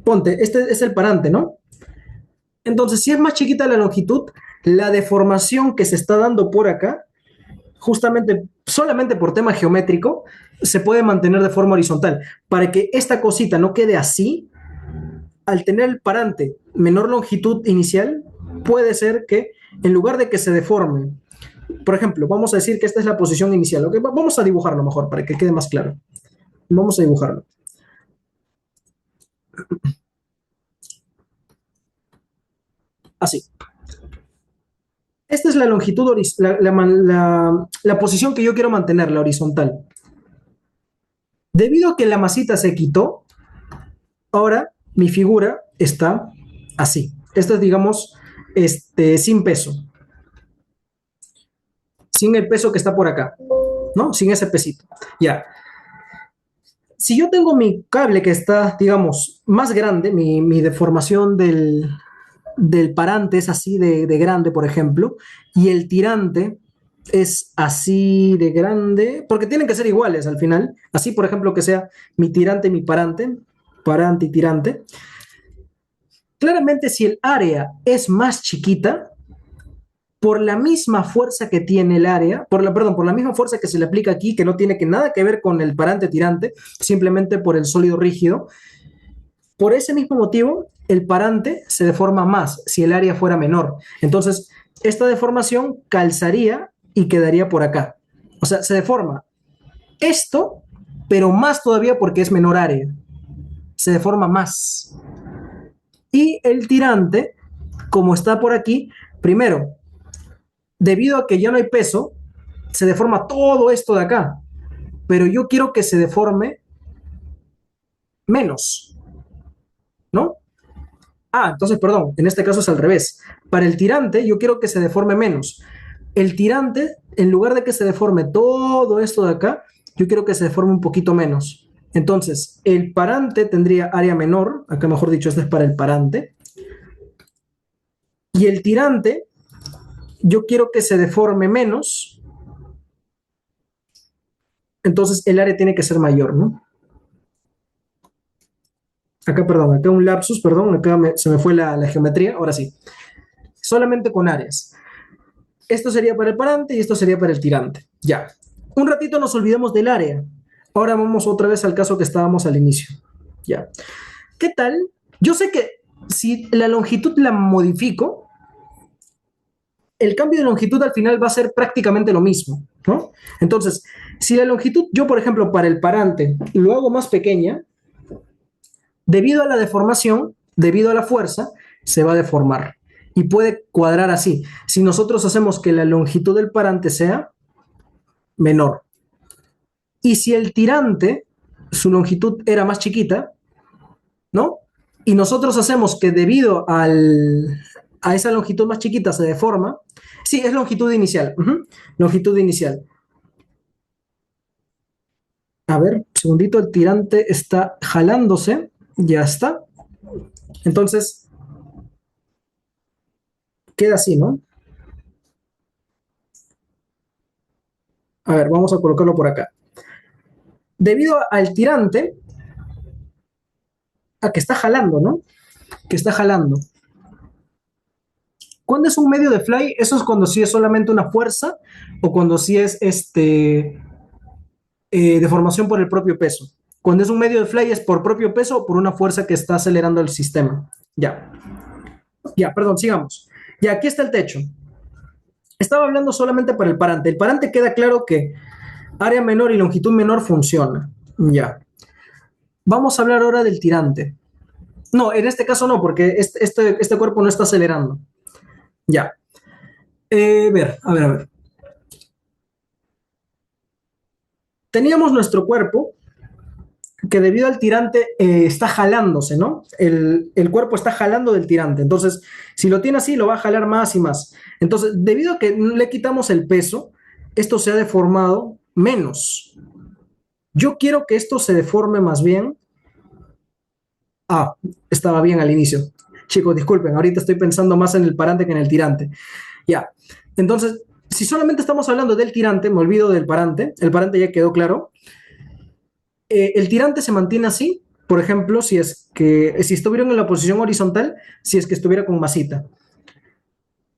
ponte, este es el parante, ¿no? Entonces, si es más chiquita la longitud, la deformación que se está dando por acá, justamente, solamente por tema geométrico, se puede mantener de forma horizontal. Para que esta cosita no quede así, al tener el parante menor longitud inicial, puede ser que en lugar de que se deforme, por ejemplo, vamos a decir que esta es la posición inicial. ¿Okay? Vamos a dibujarlo mejor para que quede más claro. Vamos a dibujarlo. Así. Esta es la longitud, la posición que yo quiero mantener, la horizontal. Debido a que la masita se quitó, ahora mi figura está así. Esto es, digamos, sin peso, sin el peso que está por acá, ¿no? Sin ese pesito. Ya. Si yo tengo mi cable que está, digamos, más grande, mi deformación del parante es así de grande, por ejemplo, y el tirante es así de grande, porque tienen que ser iguales al final. Así, por ejemplo, que sea mi tirante y mi parante, parante y tirante. Claramente, si el área es más chiquita, por la misma fuerza que tiene el área, perdón, por la misma fuerza que se le aplica aquí, que no tiene que nada que ver con el parante tirante, simplemente por el sólido rígido, por ese mismo motivo, el parante se deforma más si el área fuera menor. Entonces, esta deformación calzaría y quedaría por acá. O sea, se deforma esto, pero más todavía porque es menor área. Se deforma más. Y el tirante, como está por aquí, primero, debido a que ya no hay peso, se deforma todo esto de acá. Pero yo quiero que se deforme menos, ¿no? Ah, entonces, perdón, en este caso es al revés. Para el tirante, yo quiero que se deforme menos. El tirante, en lugar de que se deforme todo esto de acá, yo quiero que se deforme un poquito menos. Entonces, el parante tendría área menor, acá mejor dicho, este es para el parante. Y el tirante, yo quiero que se deforme menos, entonces el área tiene que ser mayor, ¿no? Acá, perdón, acá un lapsus, perdón, acá se me fue la geometría, ahora sí. Solamente con áreas. Esto sería para el parante y esto sería para el tirante. Ya. Un ratito nos olvidemos del área. Ahora vamos otra vez al caso que estábamos al inicio. Ya. ¿Qué tal? Yo sé que si la longitud la modifico, el cambio de longitud al final va a ser prácticamente lo mismo, ¿no? Entonces, si la longitud, yo por ejemplo para el parante lo hago más pequeña, debido a la deformación, debido a la fuerza, se va a deformar y puede cuadrar así. Si nosotros hacemos que la longitud del parante sea menor y si el tirante, su longitud era más chiquita, ¿no? Y nosotros hacemos que debido a esa longitud más chiquita se deforma, sí, es longitud inicial, longitud inicial. A ver, segundito, el tirante está jalándose, ya está. Entonces, queda así, ¿no? A ver, vamos a colocarlo por acá. Debido al tirante, a que está jalando, ¿no? Que está jalando. Cuando es un medio de fly, eso es cuando sí es solamente una fuerza o cuando sí es deformación por el propio peso. Cuando es un medio de fly es por propio peso o por una fuerza que está acelerando el sistema. Ya, ya, perdón, sigamos. Ya, aquí está el techo. Estaba hablando solamente para el parante. El parante queda claro que área menor y longitud menor funciona. Ya. Vamos a hablar ahora del tirante. No, en este caso no, porque este cuerpo no está acelerando. Ya. A ver. Teníamos nuestro cuerpo que debido al tirante está jalándose, ¿no? El cuerpo está jalando del tirante. Entonces, si lo tiene así, lo va a jalar más y más. Entonces, debido a que le quitamos el peso, esto se ha deformado menos. Yo quiero que esto se deforme más bien. Ah, estaba bien al inicio. Chicos, disculpen, ahorita estoy pensando más en el parante que en el tirante. Ya. Entonces, si solamente estamos hablando del tirante, me olvido del parante. El parante ya quedó claro. El tirante se mantiene así, por ejemplo, si estuvieran en la posición horizontal, si es que estuviera con masita.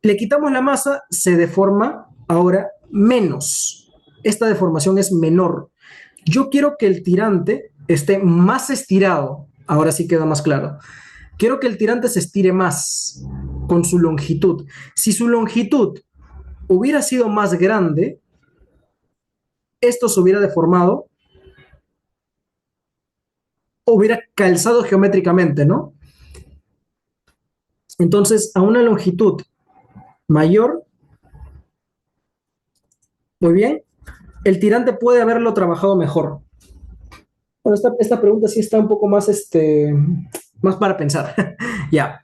Le quitamos la masa, se deforma ahora menos. Esta deformación es menor. Yo quiero que el tirante esté más estirado. Ahora sí queda más claro. Quiero que el tirante se estire más con su longitud. Si su longitud hubiera sido más grande, esto se hubiera deformado, hubiera calzado geométricamente, ¿no? Entonces, a una longitud mayor, muy bien, el tirante puede haberlo trabajado mejor. Bueno, esta pregunta sí está un poco más, más para pensar. Ya.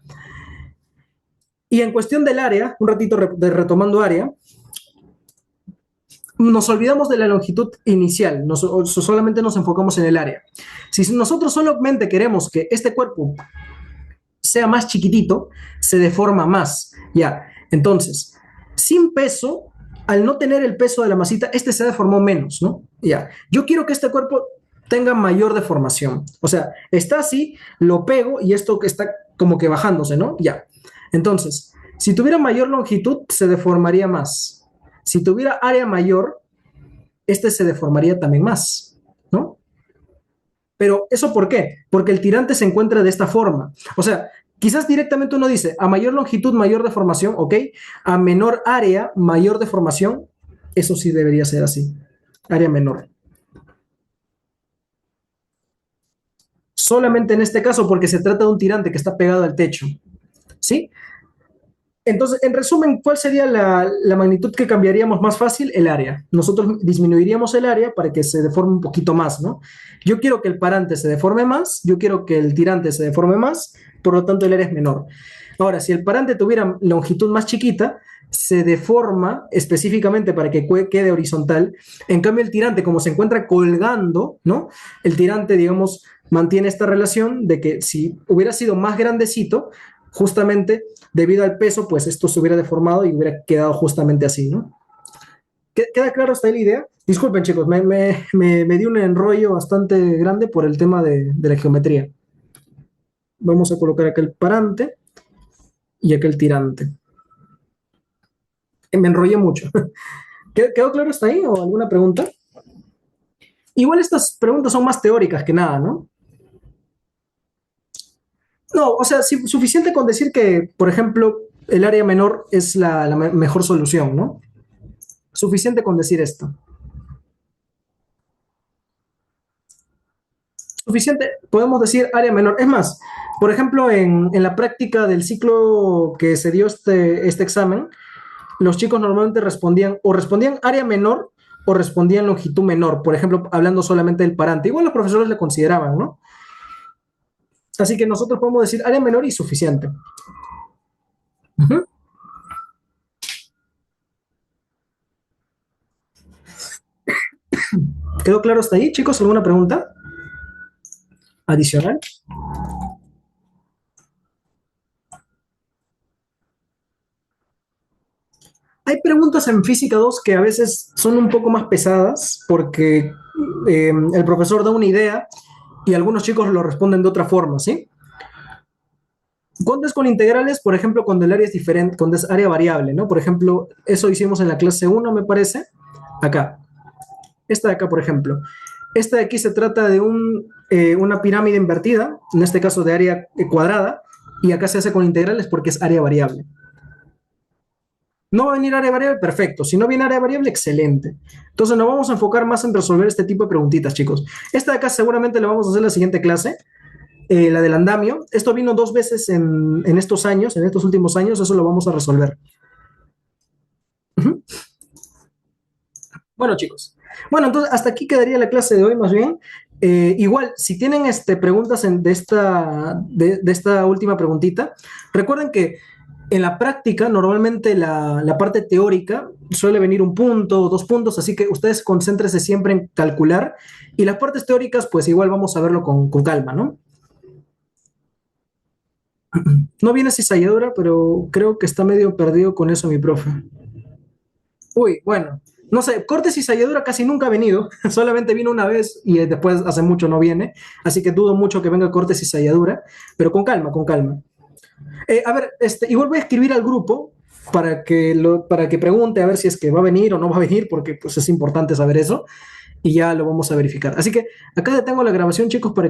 Y en cuestión del área, un ratito de retomando área, nos olvidamos de la longitud inicial, solamente nos enfocamos en el área. Si nosotros solamente queremos que este cuerpo sea más chiquitito, se deforma más. Ya, entonces, sin peso, al no tener el peso de la masita, este se deformó menos, ¿no? Ya, yo quiero que este cuerpo tenga mayor deformación. O sea, está así, lo pego y esto que está como que bajándose, ¿no? Ya. Entonces, si tuviera mayor longitud, se deformaría más. Si tuviera área mayor, este se deformaría también más, ¿no? Pero ¿eso por qué? Porque el tirante se encuentra de esta forma. O sea, quizás directamente uno dice, a mayor longitud, mayor deformación, ¿ok? A menor área, mayor deformación. Eso sí debería ser así. Área menor. Solamente en este caso porque se trata de un tirante que está pegado al techo. ¿Sí? Entonces, en resumen, ¿cuál sería la magnitud que cambiaríamos más fácil? El área. Nosotros disminuiríamos el área para que se deforme un poquito más, ¿no? Yo quiero que el parante se deforme más, yo quiero que el tirante se deforme más, por lo tanto el área es menor. Ahora, si el parante tuviera longitud más chiquita, se deforma específicamente para que quede horizontal. En cambio, el tirante, como se encuentra colgando, ¿no? El tirante, digamos, mantiene esta relación de que si hubiera sido más grandecito, justamente debido al peso, pues esto se hubiera deformado y hubiera quedado justamente así, ¿no? ¿Queda claro hasta ahí la idea? Disculpen, chicos, me di un enrollo bastante grande por el tema de la geometría. Vamos a colocar acá el parante y acá el tirante. Me enrollé mucho. ¿Quedó claro hasta ahí o alguna pregunta? Igual estas preguntas son más teóricas que nada, ¿no? No, o sea, suficiente con decir que, por ejemplo, el área menor es la mejor solución, ¿no? Suficiente con decir esto. Suficiente, podemos decir área menor. Es más, por ejemplo, en la práctica del ciclo que se dio este examen, los chicos normalmente respondían área menor o respondían longitud menor, por ejemplo, hablando solamente del parante. Igual los profesores le consideraban, ¿no? Así que nosotros podemos decir área menor y suficiente. Ujú. ¿Quedó claro hasta ahí, chicos? ¿Alguna pregunta adicional? Hay preguntas en Física 2 que a veces son un poco más pesadas porque el profesor da una idea y algunos chicos lo responden de otra forma, ¿sí? Cuando es con integrales, por ejemplo, cuando el área es diferente, cuando es área variable, ¿no? Por ejemplo, eso hicimos en la clase 1, me parece, acá. Esta de acá, por ejemplo. Esta de aquí se trata de una pirámide invertida, en este caso de área cuadrada, y acá se hace con integrales porque es área variable. No va a venir área variable, perfecto. Si no viene área variable, excelente. Entonces nos vamos a enfocar más en resolver este tipo de preguntitas, chicos. Esta de acá seguramente la vamos a hacer en la siguiente clase, la del andamio. Esto vino dos veces en estos años, en estos últimos años, eso lo vamos a resolver. Uh -huh. Bueno, chicos. Bueno, entonces hasta aquí quedaría la clase de hoy, más bien. Igual, si tienen preguntas de esta última preguntita, recuerden que en la práctica, normalmente la parte teórica suele venir un punto o dos puntos, así que ustedes concéntrense siempre en calcular y las partes teóricas, pues igual vamos a verlo con calma, ¿no? No viene cizalladura, pero creo que está medio perdido con eso mi profe. Uy, bueno, no sé, corte cizalladura casi nunca ha venido, solamente vino una vez y después hace mucho no viene, así que dudo mucho que venga corte cizalladura, pero con calma, con calma. A ver, igual voy a escribir al grupo para que pregunte a ver si es que va a venir o no va a venir, porque pues es importante saber eso y ya lo vamos a verificar. Así que acá tengo la grabación, chicos, para que